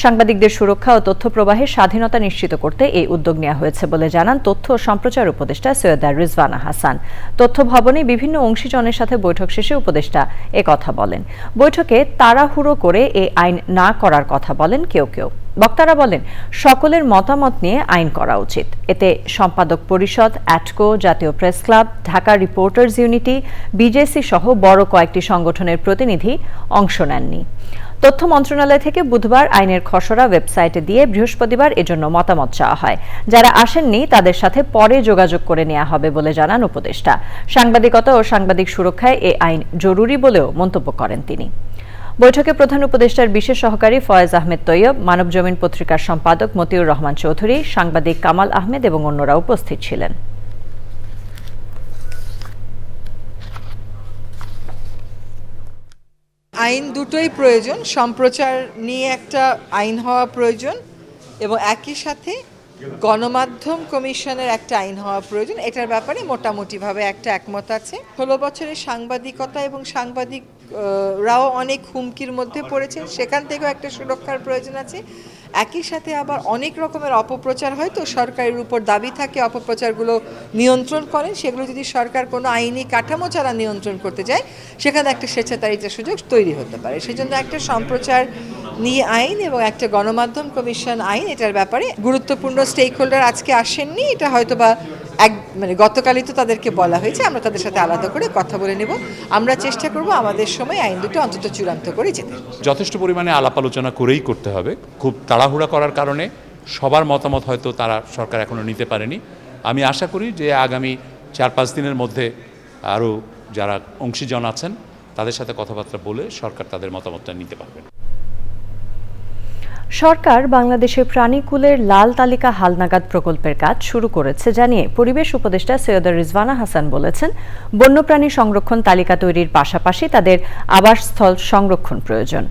সাংবাদিকদের সুরক্ষা ও তথ্য প্রবাহের স্বাধীনতা নিশ্চিত করতে এই উদ্যোগ নেওয়া হয়েছে বলে জানান তথ্য ও সম্প্রচার উপদেষ্টা সৈয়দা রিজওয়ানা হাসান। তথ্য ভবনে বিভিন্ন অংশীজনের সাথে বৈঠক শেষে উপদেষ্টা একথা বলেন। বৈঠকে তাড়াহুড়ো করে এই আইন না করার কথা বলেন কেউ কেউ। বক্তারা বলেন, সকলের মতামত নিয়ে আইন করা উচিত। এতে সম্পাদক পরিষদ, অ্যাটকো, জাতীয় press club, Dhaka reporters unity, BJC সহ বড় কয়েকটি সংগঠনের প্রতিনিধি অংশ নেননি। তথ্য মন্ত্রণালয় থেকে বুধবার আইনের খসড়া ওয়েবসাইটে দিয়ে বৃহস্পতিবার এজন্য মতামত চাওয়া হয়। যারা আসেননি তাদের সাথে পরে যোগাযোগ করে নেওয়া হবে বলে জানান উপদেষ্টা। সাংবাদিকতা ও সাংবাদিক সুরক্ষায় এই আইন জরুরি বলেও মন্তব্য করেন তিনি। বৈঠকে প্রধান উপদেষ্টার বিশেষ সহকারী ফয়েজ আহমেদ তৈয়ব, মানবজমিন পত্রিকার সম্পাদক মতিউর রহমান চৌধুরী, সাংবাদিক কামাল আহমেদ এবং অন্যরা উপস্থিত ছিলেন। আইন দুটোই প্রয়োজন। সম্প্রচার নিয়ে একটা আইন হওয়া প্রয়োজন এবং একই সাথে গণমাধ্যম কমিশনের একটা আইন হওয়া প্রয়োজন। এটার ব্যাপারে মোটামুটিভাবে একটা একমত আছে। 16 বছরের সাংবাদিকতা এবং সাংবাদিকরাও অনেক হুমকির মধ্যে পড়েছে, সেখান থেকেও একটা সুরক্ষার প্রয়োজন আছে। একই সাথে আবার অনেক রকমের অপপ্রচার হয়, তো সরকারের উপর দাবি থাকে অপপ্রচারগুলো নিয়ন্ত্রণ করেন। সেগুলো যদি সরকার কোনো আইনি কাঠামো ছাড়া নিয়ন্ত্রণ করতে যায়, সেখানে একটা স্বেচ্ছাচারিতার সুযোগ তৈরি হতে পারে। সেজন্য একটা সম্প্রচার নিয়ে আইন এবং একটা গণমাধ্যম কমিশন আইন, এটার ব্যাপারে গুরুত্বপূর্ণ স্টেক হোল্ডার আজকে আসেননি। এটা হয়তো বা গতকালই তো তাদেরকে বলা হয়েছে, আমরা তাদের সাথে আলাদা করে কথা বলে নেব। আমরা চেষ্টা করব আমাদের সময় আইন দুটো অন্তত চূড়ান্ত করে যেতে। যথেষ্ট পরিমাণে আলাপ আলোচনা করেই করতে হবে। খুব তাড়াহুড়া করার কারণে সবার মতামত হয়তো তারা সরকার এখনো নিতে পারেনি। আমি আশা করি যে আগামী 4-5 দিনের মধ্যে আরও যারা অংশীজন আছেন তাদের সাথে কথাবার্তা বলে সরকার তাদের মতামতটা নিতে পারবেন। সরকার বাংলাদেশের প্রাণীকুলের লাল তালিকা হালনাগাদ প্রকল্পের কাজ শুরু করেছে জানিয়ে পরিবেশ উপদেষ্টা সৈয়দা রিজওয়ানা হাসান বলেছেন, বন্যপ্রাণী সংরক্ষণ তালিকা তৈরির পাশাপাশি তাদের আবাসস্থল সংরক্ষণ প্রয়োজন।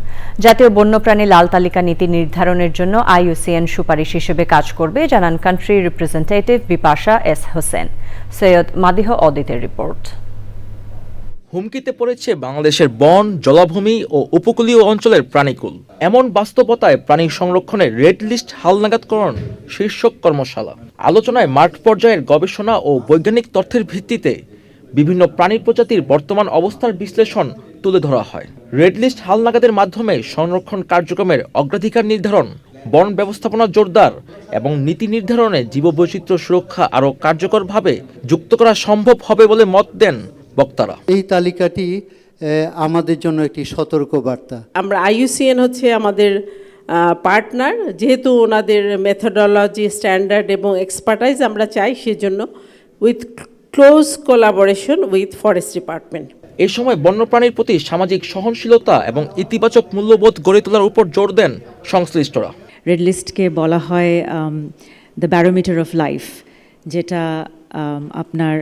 জাতীয় বন্যপ্রাণী লাল তালিকা নীতি নির্ধারণের জন্য IUCN সুপারিশ হিসেবে কাজ করবে জানান country representative Bipasha S Hossain. Syed Madih অদিতের রিপোর্ট। হুমকিতে পড়েছে বাংলাদেশের বন, জলাভূমি ও উপকূলীয় অঞ্চলের প্রাণীকুল। এমন বাস্তবতায় প্রাণী সংরক্ষণের রেড লিস্ট হালনাগাদকরণ শীর্ষক কর্মশালা আলোচনায় মাঠ পর্যায়ের গবেষণা ও বৈজ্ঞানিক তথ্যের ভিত্তিতে বিভিন্ন প্রাণী প্রজাতির বর্তমান অবস্থার বিশ্লেষণ তুলে ধরা হয়। রেড লিস্ট হালনাগাদের মাধ্যমে সংরক্ষণ কার্যক্রমের অগ্রাধিকার নির্ধারণ, বন ব্যবস্থাপনা জোরদার এবং নীতি নির্ধারণে জীববৈচিত্র্য সুরক্ষা আরও কার্যকরভাবে যুক্ত করা সম্ভব হবে বলে মত দেন বক্তারা। এই তালিকাটি আমাদের জন্য একটি সতর্ক বার্তা। আমরা IUCN হচ্ছে আমাদের পার্টনার, যেহেতু ওনাদের মেথোডোলজি, স্ট্যান্ডার্ড এবং এক্সপার্টাইজ আমরা চাই, সেজন্য with close collaboration with forest department. এ সময় বন্যপ্রাণীর প্রতি সামাজিক সহনশীলতা এবং ইতিবাচক মূল্যবোধ গড়ে তোলার উপর জোর দেন সংশ্লিষ্টরা। রেড লিস্টকে বলা হয় দ্য ব্যারোমিটার অফ লাইফ, যেটা আপনার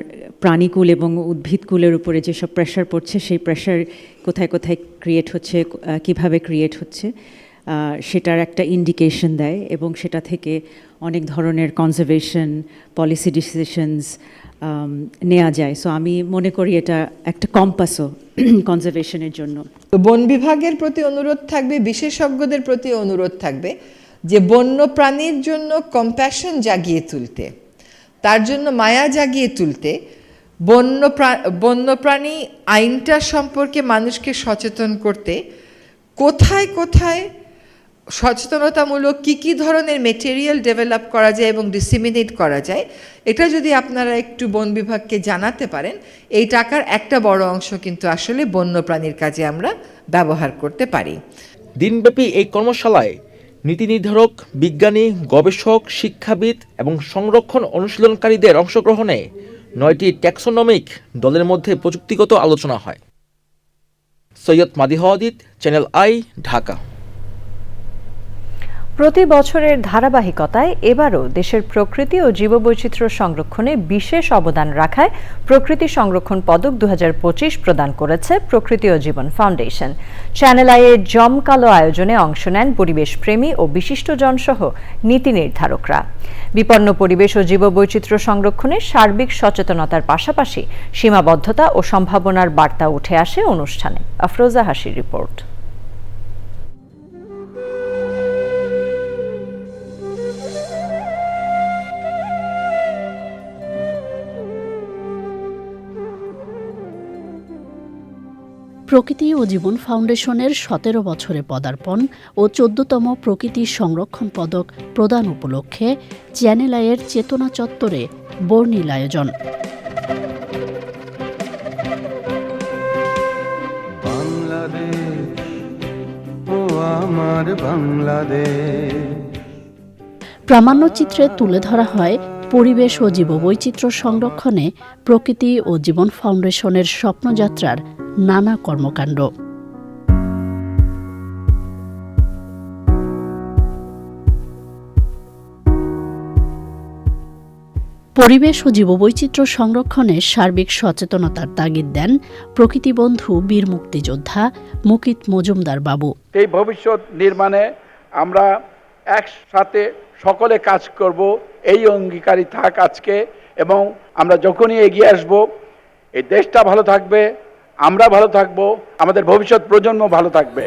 প্রাণীকুল এবং উদ্ভিদকুলের উপরে যেসব প্রেশার পড়ছে, সেই প্রেশার কোথায় কোথায় ক্রিয়েট হচ্ছে, কিভাবে ক্রিয়েট হচ্ছে, সেটার একটা ইন্ডিকেশন দেয় এবং সেটা থেকে অনেক ধরনের কনজারভেশন পলিসি ডিসিশনস নেওয়া যায়। সো আমি মনে করি এটা একটা কম্পাসও কনজারভেশনের জন্য। বন বিভাগের প্রতি অনুরোধ থাকবে, বিশেষজ্ঞদের প্রতি অনুরোধ থাকবে যে বন্য প্রাণীর জন্য কম্প্যাশন জাগিয়ে তুলতে, তার জন্য মায়া জাগিয়ে তুলতে বন্যপ্রাণী আইনটা সম্পর্কে মানুষকে সচেতন করতে কোথায় কোথায় সচেতনতামূলক কী ধরনের মেটেরিয়াল ডেভেলপ করা যায় এবং ডিসিমিনেট করা যায়, এটা যদি আপনারা একটু বন বিভাগকে জানাতে পারেন, এই টাকার একটা বড় অংশ কিন্তু আসলে বন্যপ্রাণীর কাজে আমরা ব্যবহার করতে পারি। দিনব্যাপী এই কর্মশালায় নীতি নির্ধারক, বিজ্ঞানী, গবেষক, শিক্ষাবিদ এবং সংরক্ষণ অনুশীলনকারীদের অংশগ্রহণে 9টি ট্যাক্সোনমিক দলের মধ্যে প্রযুক্তিগত আলোচনা হয়। সৈয়দ মাদিহ অদিত, চ্যানেল আই, ঢাকা। প্রতি বছরের ধারাবাহিকতায় এবারও দেশের প্রকৃতি ও জীববৈচিত্র্য সংরক্ষণে বিশেষ অবদান রাখায় প্রকৃতি সংরক্ষণ পদক 2025 প্রদান করেছে প্রকৃতি ও জীবন ফাউন্ডেশন। চ্যানেল আইয়ের জমকালো আয়োজনে অংশ নেন পরিবেশপ্রেমী ও বিশিষ্টজনসহ নীতি নির্ধারকরা। বিপন্ন পরিবেশ ও জীববৈচিত্র্য সংরক্ষণে সার্বিক সচেতনতার পাশাপাশি সীমাবদ্ধতা ও সম্ভাবনার বার্তা উঠে আসে অনুষ্ঠানে। আফরোজা হাসির রিপোর্ট। প্রকৃতি ও জীবন ফাউন্ডেশনের 17 বছরে পদার্পণ ও 14তম প্রকৃতি সংরক্ষণ পদক প্রদান উপলক্ষে চ্যানেল আইয়ের চেতনা চত্বরে বর্ণিল আয়োজন। প্রামাণ্যচিত্রে তুলে ধরা হয় পরিবেশ ও জীববৈচিত্র্য সংরক্ষণে প্রকৃতি ও জীবন ফাউন্ডেশনের স্বপ্নযাত্রার নানা কর্মকাণ্ড। পরিবেশ ও জীববৈচিত্র্য সংরক্ষণে সার্বিক সচেতনতার তাগিদ দেন প্রকৃতিবন্ধু বীর মুক্তিযোদ্ধা মুকিত মজুমদার বাবু। এই ভবিষ্যৎ নির্মাণে আমরা একসাথে সকলে কাজ করব, এই অঙ্গীকারই থাক আজকে। এবং আমরা যখনই এগিয়ে আসব, এই দেশটা ভালো থাকবে, আমরা ভালো থাকব, আমাদের ভবিষ্যৎ প্রজন্ম ভালো থাকবে।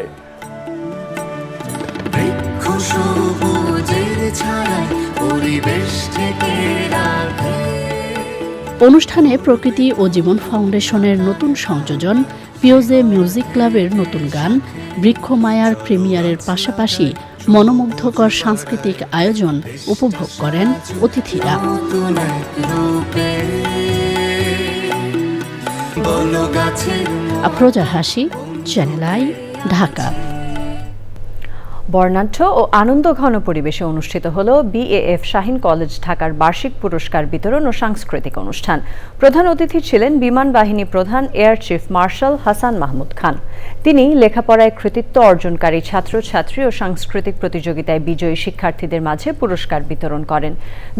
অনুষ্ঠানে প্রকৃতি ও জীবন ফাউন্ডেশনের নতুন সংযোজন পিওজে মিউজিক ক্লাবের নতুন গান, বৃক্ষমায়ার প্রিমিয়ারের পাশাপাশি মনোমুগ্ধকর সাংস্কৃতিক আয়োজন উপভোগ করেন অতিথিরা। আফরোজা হাসি, চ্যানেল আই, ঢাকা। বর্ণাঢ্য ও আনন্দঘন পরিবেশে অনুষ্ঠিত হল বিএএফ শাহীন কলেজ ঢাকার বার্ষিক পুরস্কার বিতরণ ও সাংস্কৃতিক অনুষ্ঠান। প্রধান অতিথি ছিলেন বিমান বাহিনী প্রধান air chief marshal Hasan Mahmud Khan. তিনি লেখাপড়ায় কৃতিত্ব অর্জনকারী ছাত্রছাত্রী ও সাংস্কৃতিক প্রতিযোগিতায় বিজয়ী শিক্ষার্থীদের মাঝে পুরস্কার বিতরণ করেন।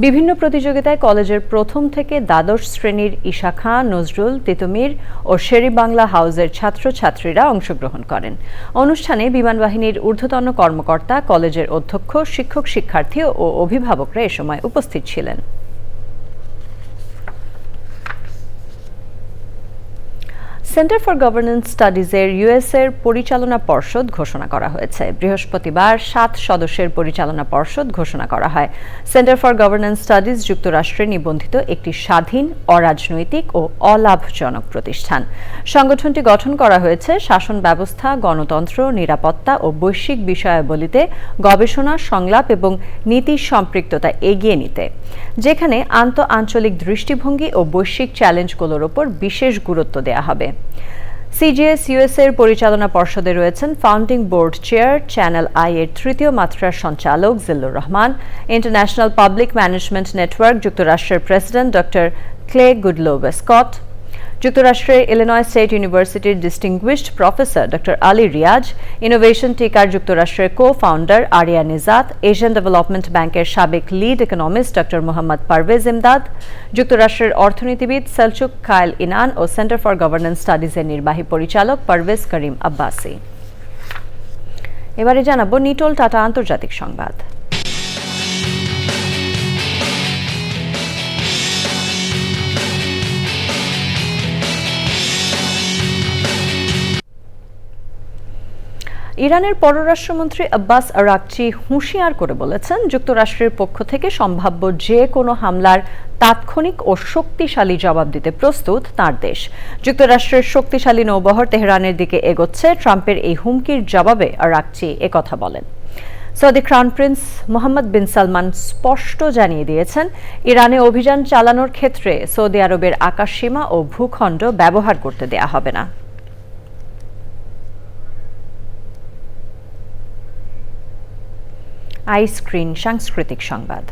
বিভিন্ন প্রতিযোগিতায় কলেজের প্রথম থেকে দ্বাদশ শ্রেণীর ঈশা খাঁ, নজরুল, তিতুমির ও শেরি বাংলা হাউসের ছাত্রছাত্রীরা অংশগ্রহণ করেন। অনুষ্ঠানে বিমান বাহিনীর ঊর্ধ্বতন কর্মকর্তা, কলেজের অধ্যক্ষ, শিক্ষক, শিক্ষার্থী ও অভিভাবকরা এ সময় উপস্থিত ছিলেন। সেন্টার ফর গভর্নেন্স স্টাডিজের ইউএসের পরিচালনা পর্ষদ ঘোষণা করা হয়েছে। বৃহস্পতিবার 7 সদস্যের পরিচালনা পর্ষদ ঘোষণা করা হয়। সেন্টার ফর গভর্নেন্স স্টাডিজ যুক্তরাষ্ট্রে নিবন্ধিত একটি স্বাধীন, অরাজনৈতিক ও অলাভজনক প্রতিষ্ঠান। সংগঠনটি গঠন করা হয়েছে শাসন ব্যবস্থা, গণতন্ত্র, নিরাপত্তা ও বৈশ্বিক বিষয়াবলিতে গবেষণা, সংলাপ এবং নীতি সম্পৃক্ততা এগিয়ে নিতে, যেখানে আন্তঃআঞ্চলিক দৃষ্টিভঙ্গি ও বৈশ্বিক চ্যালেঞ্জগুলোর উপর বিশেষ গুরুত্ব দেওয়া হবে। সিজিএস ইউএসের পরিচালনা পর্ষদে রয়েছেন founding board chair, channel I এর 3য় মাত্রার সঞ্চালক Zillur Rahman, international public management network যুক্তরাষ্ট্রের president doctor Clay Goodlove Scott, যুক্তরাষ্ট্রের ইলিনয় স্টেট ইউনিভার্সিটির distinguished professor doctor Ali Riaz, innovation টিকার যুক্তরাষ্ট্রের cofounder Aria Nijat, Asian development ব্যাংকের সাবেক lead economist doctor Mohammad Parvez Imdad, যুক্তরাষ্ট্রের অর্থনীতিবিদ সেলচুক খায়েল ইনান ও সেন্টার ফর গভর্নেন্স স্টাডিজের নির্বাহী পরিচালক পারভেজ করিম আব্বাসি। এবারে জানাবো নিটোল টাটা আন্তর্জাতিক সংবাদ। ইরানের পররাষ্ট্রমন্ত্রী আব্বাস আরাকচি হুঁশিয়ার করে বলেছেন, যুক্তরাষ্ট্রের পক্ষ থেকে সম্ভাব্য যে কোনো হামলার তাৎক্ষণিক ও শক্তিশালী জবাব দিতে প্রস্তুত তার দেশ। যুক্তরাষ্ট্রের শক্তিশালী নৌবহর তেহরানের দিকে এগোচ্ছে। ট্রাম্পের এই হুমকির জবাবে আরাকচি একথা বলেন। সৌদি ক্রাউন প্রিন্স মোহাম্মদ বিন সালমান স্পষ্ট জানিয়ে দিয়েছেন, ইরানে অভিযান চালানোর ক্ষেত্রে সৌদি আরবের আকাশসীমা ও ভূখণ্ড ব্যবহার করতে দেয়া হবে না। আইস্ক্রিন সাংস্কৃতিক সংবাদ।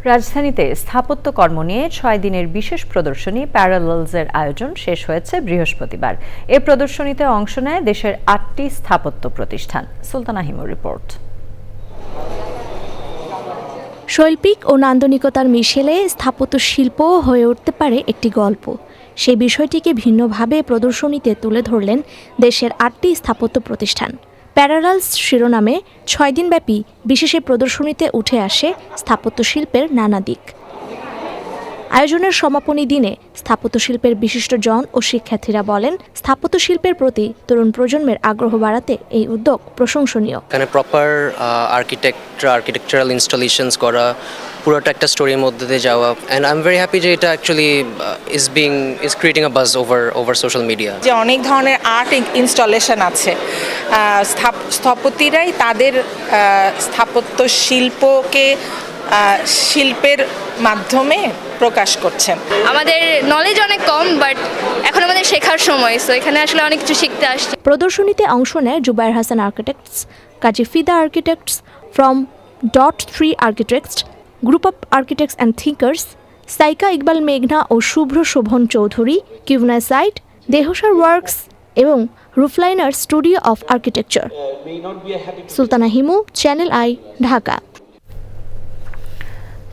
রাজধানীতে স্থাপত্য কর্ম নিয়ে 6 দিনের বিশেষ প্রদর্শনী প্যারালেলসের আয়োজন শেষ হয়েছে বৃহস্পতিবার। এ প্রদর্শনীতে অংশ নেয় দেশের 8টি স্থাপত্য প্রতিষ্ঠান। সুলতানা হিমুর রিপোর্ট। শৈল্পিক ও নান্দনিকতার মিশেলে স্থাপত্য শিল্প হয়ে উঠতে পারে একটি গল্প। সেই বিষয়টিকে ভিন্নভাবে প্রদর্শনীতে তুলে ধরলেন দেশের 8টি স্থাপত্য প্রতিষ্ঠান। প্যারালেলস শিরোনামে 6 দিনব্যাপী বিশেষ প্রদর্শনীতে উঠে আসে স্থাপত্য শিল্পের নানা দিক। আয়োজনের সমাপনী দিনে স্থাপত্য শিল্পের বিশিষ্টজন ও শিক্ষার্থীরা বলেন, স্থাপত্য শিল্পের প্রতি তরুণ প্রজন্মের আগ্রহ বাড়াতে এই উদ্যোগ প্রশংসনীয়। এখানে প্রপার আর্কিটেকচারাল ইনস্টলেশনস করা, পুরোটা একটা স্টোরির মধ্যে দিয়ে যাওয়া, and I am very happy যে এটা অ্যাকচুয়ালি ইজ ক্রিয়েটিং আ বাজ ওভার সোশ্যাল মিডিয়া। যে অনেক ধরনের আর্ট ইনস্টলেশন আছে, স্থপতিরাই তাদের স্থাপত্য শিল্পকে শিল্পের মাধ্যমে প্রকাশ করছেন। আমাদের নলেজ অনেক কম, বাট এখন আমাদের শেখার সময়, সো এখানে আসলে অনেক কিছু শিখতে আসছে। প্রদর্শনীতে অংশ নেয় Zubair Hasan architects, Kazi Fida architects, from .3 architects, group of architects and thinkers, Saika Iqbal মেঘনা ও শুভ্র শোভন চৌধুরী, কিউনাসাইট, দেহসার ওয়ার্কস এবং Roofliner studio of architecture. Sultana Himu, channel I, Dhaka.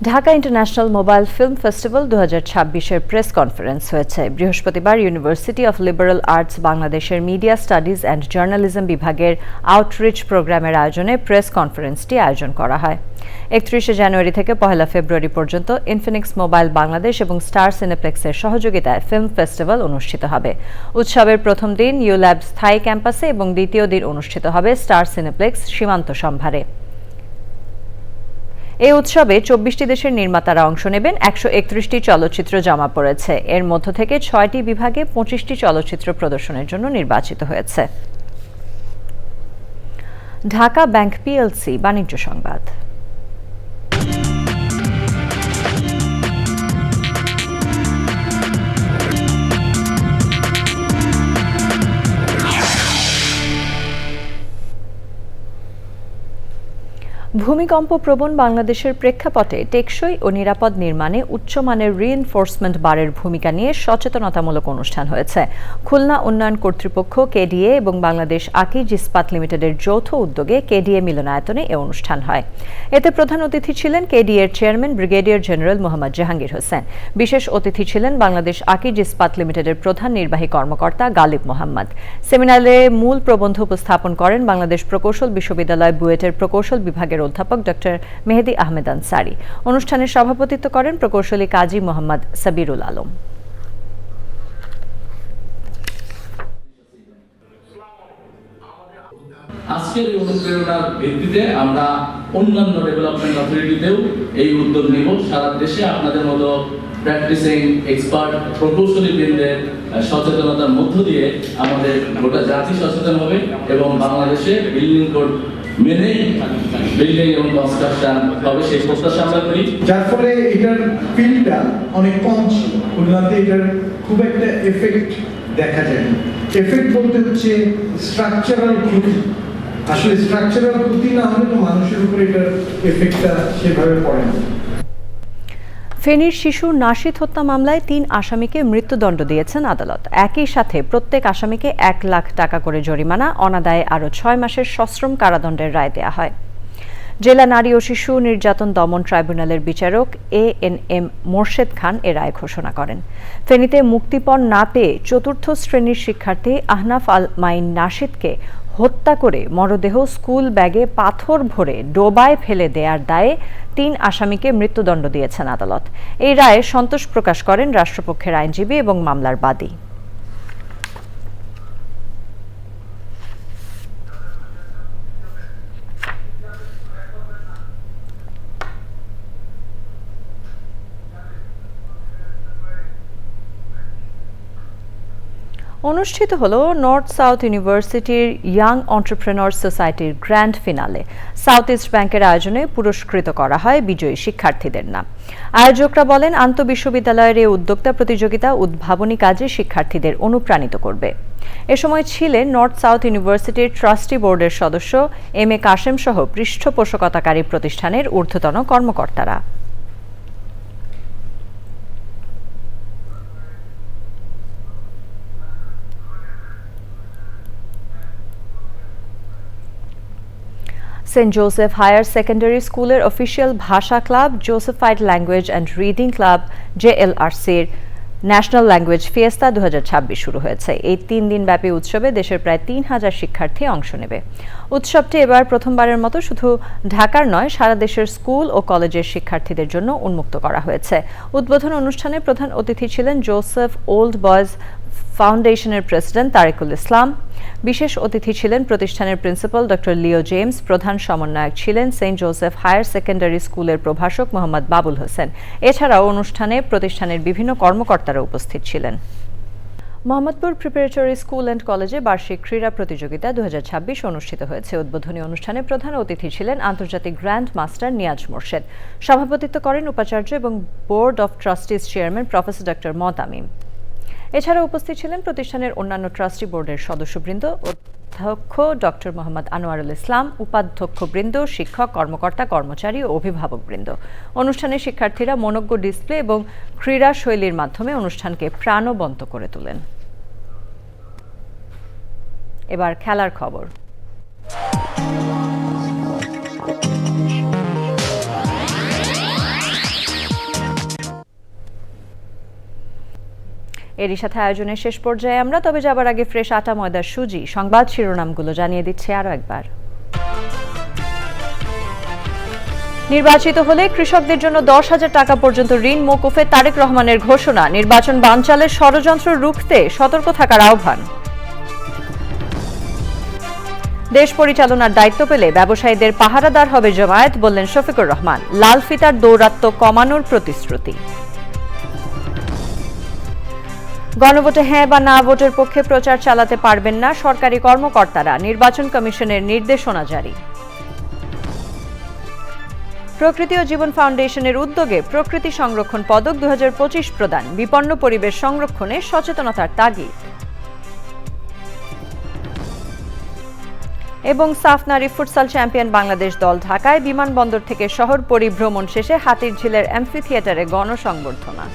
Dhaka international mobile film festival 2026-এর প্রেস কনফারেন্স হয়েছে। বৃহস্পতিবার ইউনিভার্সিটি অফ লিবারেল আর্টস বাংলাদেশের মিডিয়া স্টাডিজ অ্যান্ড জার্নালিজম বিভাগের আউটরিচ প্রোগ্রামের আয়োজনে প্রেস কনফারেন্সটি আয়োজন করা হয়। 31 জানুয়ারি থেকে 1 ফেব্রুয়ারি পর্যন্ত ইনফিনিক্স মোবাইল বাংলাদেশ এবং স্টার সিনেপ্লেক্সের সহযোগিতায় ফিল্ম ফেস্টিভ্যাল অনুষ্ঠিত হবে। উৎসবের প্রথম দিন ইউল্যাব স্থায়ী ক্যাম্পাসে এবং দ্বিতীয় দিন অনুষ্ঠিত হবে স্টার সিনেপ্লেক্স সীমান্ত সম্ভারে। এই উৎসবে 24টি দেশের নির্মাতারা অংশ নেবেন। 131টি চলচ্চিত্র জমা পড়েছে। এর মধ্য থেকে 6টি বিভাগে 25টি চলচ্চিত্র প্রদর্শনের জন্য নির্বাচিত হয়েছে। ঢাকা ব্যাংক পিএলসি বাণিজ্য সংবাদ। ভূমিকম্প প্রবণ বাংলাদেশের প্রেক্ষাপটে টেকসই ও নিরাপদ নির্মাণে উচ্চমানের রিইনফোর্সমেন্ট বারের ভূমিকা নিয়ে সচেতনতামূলক অনুষ্ঠান হয়েছে। খুলনা উন্নয়ন কর্তৃপক্ষ কেডিএ এবং বাংলাদেশ আকিজ ইস্পাত লিমিটেডের যৌথ উদ্যোগে কেডিএ মিলনায়তনে এ অনুষ্ঠান হয়। এতে প্রধান অতিথি ছিলেন কেডিএর chairman brigadier general Mohammad Jahangir Hossain. বিশেষ অতিথি ছিলেন বাংলাদেশ আকিজ ইস্পাত লিমিটেডের প্রধান নির্বাহী কর্মকর্তা গালিব মোহাম্মদ। সেমিনারে মূল প্রবন্ধ উপস্থাপন করেন বাংলাদেশ প্রকৌশল বিশ্ববিদ্যালয় বুয়েটের প্রকৌশল বিভাগের অধ্যাপক ডক্টর মেহেদি আহমেদ আনসারি। অনুষ্ঠানে সভাপতিত্ব করেন প্রকৌশলী কাজী মোহাম্মদ সাবিরুল আলম। আজকের এই অনুপ্রেরণার ভিত্তিতে আমরা অন্যান্য ডেভেলপমেন্ট অথরিটিতেও এই উদ্যোগ নিব। সারা দেশে আপনাদের মতো প্র্যাকটিসিং এক্সপার্ট প্রকৌশলী বৃন্দের সচেতনতার মধ্য দিয়ে আমাদের গোটা জাতি সচেতন হবে এবং বাংলাদেশে বিল্ডিং কোড মেনে বিল্ডিং এবং কনস্ট্রাকশন হবে সেই প্রত্যাশা আমরা করি। যার ফলে এটার ফিল্ডটা অনেক কম ছিল। খুলনাতে এটার খুব একটা এফেক্ট দেখা যায় না। এফেক্ট বলতে হচ্ছে স্ট্রাকচারাল ক্ষতি। আসলে স্ট্রাকচারাল ক্ষতি না হলে তো মানুষের উপরে এটার এফেক্টটা সেভাবে পড়ে না। ফেনীর শিশু নাশিদ হত্যা মামলায় 3 আসামিকে মৃত্যুদণ্ড দিয়েছেন আদালত। একই সাথে প্রত্যেক আসামিকে 1 লাখ টাকা করে জরিমানা, অনাদায়ে আরও 6 মাসের সশ্রম কারাদণ্ডের রায় দেয়া হয়। জেলা নারী ও শিশু নির্যাতন দমন ট্রাইব্যুনালের বিচারক ANM মোর্শেদ খান এ রায় ঘোষণা করেন। ফেনীতে মুক্তিপণ না পেয়ে 4র্থ শ্রেণীর শিক্ষার্থী আহনাফ আল মাইন নাশিদকে হত্যা করে মরদেহ স্কুল ব্যাগে পাথর ভরে ডোবায় ফেলে দেওয়ার দায়ে 3 আসামিকে মৃত্যুদণ্ড দিয়েছেন আদালত। এই রায়ে সন্তোষ প্রকাশ করেন রাষ্ট্রপক্ষের আইনজীবী এবং মামলার বাদী। অনুষ্ঠিত হলো নর্থ সাউথ ইউনিভার্সিটির ইয়াং এন্টারপ্রেনার সোসাইটির গ্র্যান্ড ফিনালে। সাউথ ইস্ট ব্যাংকের আয়োজনে পুরস্কৃত করা হয় বিজয়ী শিক্ষার্থীদের নাম। আয়োজকরা বলেন, আন্তঃবিশ্ববিদ্যালয়ের এই উদ্যোক্তা প্রতিযোগিতা উদ্ভাবনী কাজে শিক্ষার্থীদের অনুপ্রাণিত করবে। এ সময় ছিলেন নর্থ সাউথ ইউনিভার্সিটির ট্রাস্টি বোর্ডের সদস্য MA কাশেম সহ পৃষ্ঠপোষকতাকারী প্রতিষ্ঠানের ঊর্ধ্বতন কর্মকর্তারা। সেন্ট জোসেফ হায়ার সেকেন্ডারি স্কুলের অফিসিয়াল ভাষা club Josephite language and reading club JLRC'র ন্যাশনাল ল্যাঙ্গুয়েজ ফিয়েস্তা 2026 শুরু হয়েছে। এই 3 দিনব্যাপী উৎসবে দেশের প্রায় 3000 শিক্ষার্থী অংশ নেবে। উৎসবটি এবার প্রথমবারের মতো শুধু ঢাকার নয়, সারা দেশের স্কুল ও কলেজের শিক্ষার্থীদের জন্য উন্মুক্ত করা হয়েছে। উদ্বোধন অনুষ্ঠানে প্রধান অতিথি ছিলেন জোসেফ ওল্ড বয়েজ ফাউন্ডেশনের প্রেসিডেন্ট তারেকুল ইসলাম। বিশেষ অতিথি ছিলেন প্রতিষ্ঠানের প্রিন্সিপাল ডক্টর লিও জেমস। প্রধান সমন্বয়ক ছিলেন সেন্ট জোসেফ হায়ার সেকেন্ডারি স্কুলের প্রভাষক মোহাম্মদ বাবুল হোসেন। এছাড়াও অনুষ্ঠানে প্রতিষ্ঠানের বিভিন্ন কর্মকর্তারা উপস্থিত ছিলেন। মোহাম্মদপুর প্রিপারেটরি স্কুল অ্যান্ড কলেজে বার্ষিক ক্রীড়া প্রতিযোগিতা 2026 অনুষ্ঠিত হয়েছে। উদ্বোধনী অনুষ্ঠানে প্রধান অতিথি ছিলেন আন্তর্জাতিক গ্র্যান্ড মাস্টার নিয়াজ মোর্শেদ। সভাপতিত্ব করেন উপাচার্য এবং board of trustees chairman professor doctor Motamim. এছাড়া উপস্থিত ছিলেন প্রতিষ্ঠানের অন্যান্য ট্রাস্টি বোর্ডের সদস্যবৃন্দ, অধ্যক্ষ ডক্টর মোহাম্মদ আনোয়ারুল ইসলাম, উপাধ্যক্ষবৃন্দ, শিক্ষক, কর্মকর্তা, কর্মচারী ও অভিভাবকবৃন্দ। অনুষ্ঠানে শিক্ষার্থীরা মনোজ্ঞ ডিসপ্লে এবং ক্রীড়া শৈলীর মাধ্যমে অনুষ্ঠানকে প্রাণবন্ত করে তোলেন। এবার খেলার খবর। এরই সাথে আয়োজনের শেষ পর্যায়ে আমরা, তবে যাবার আগে ফ্রেশ আটা ময়দার সুজি সংবাদ শিরোনামগুলো জানিয়ে দিচ্ছে আরও একবার। নির্বাচিত হলে কৃষকদের জন্য 10,000 টাকা পর্যন্ত ঋণ মওকুফে তারেক রহমানের ঘোষণা। নির্বাচন বানচালের ষড়যন্ত্র রুখতে সতর্ক থাকার আহ্বান। দেশ পরিচালনার দায়িত্ব পেলে ব্যবসায়ীদের পাহারাদার হবে জামায়াত, বললেন শফিকুর রহমান। লাল ফিতার দৌরাত্ম্য কমানোর প্রতিশ্রুতি। গণভোটে হ্যাঁ বা না ভোটের পক্ষে প্রচার চালাতে পারবেন না সরকারি কর্মকর্তারা, নির্বাচন কমিশনের নির্দেশনা জারি। প্রকৃতি ও জীবন ফাউন্ডেশনের উদ্যোগে প্রকৃতি সংরক্ষণ পদক 2025 প্রদান। বিপন্ন পরিবেশ সংরক্ষণে সচেতনতার তাগিদ। এবং সাফ নারী ফুটসাল চ্যাম্পিয়ন বাংলাদেশ দল ঢাকায় বিমানবন্দর থেকে শহর পরিভ্রমণ শেষে হাতিরঝিলের অ্যাম্ফি থিয়েটারে গণসংবর্ধনা।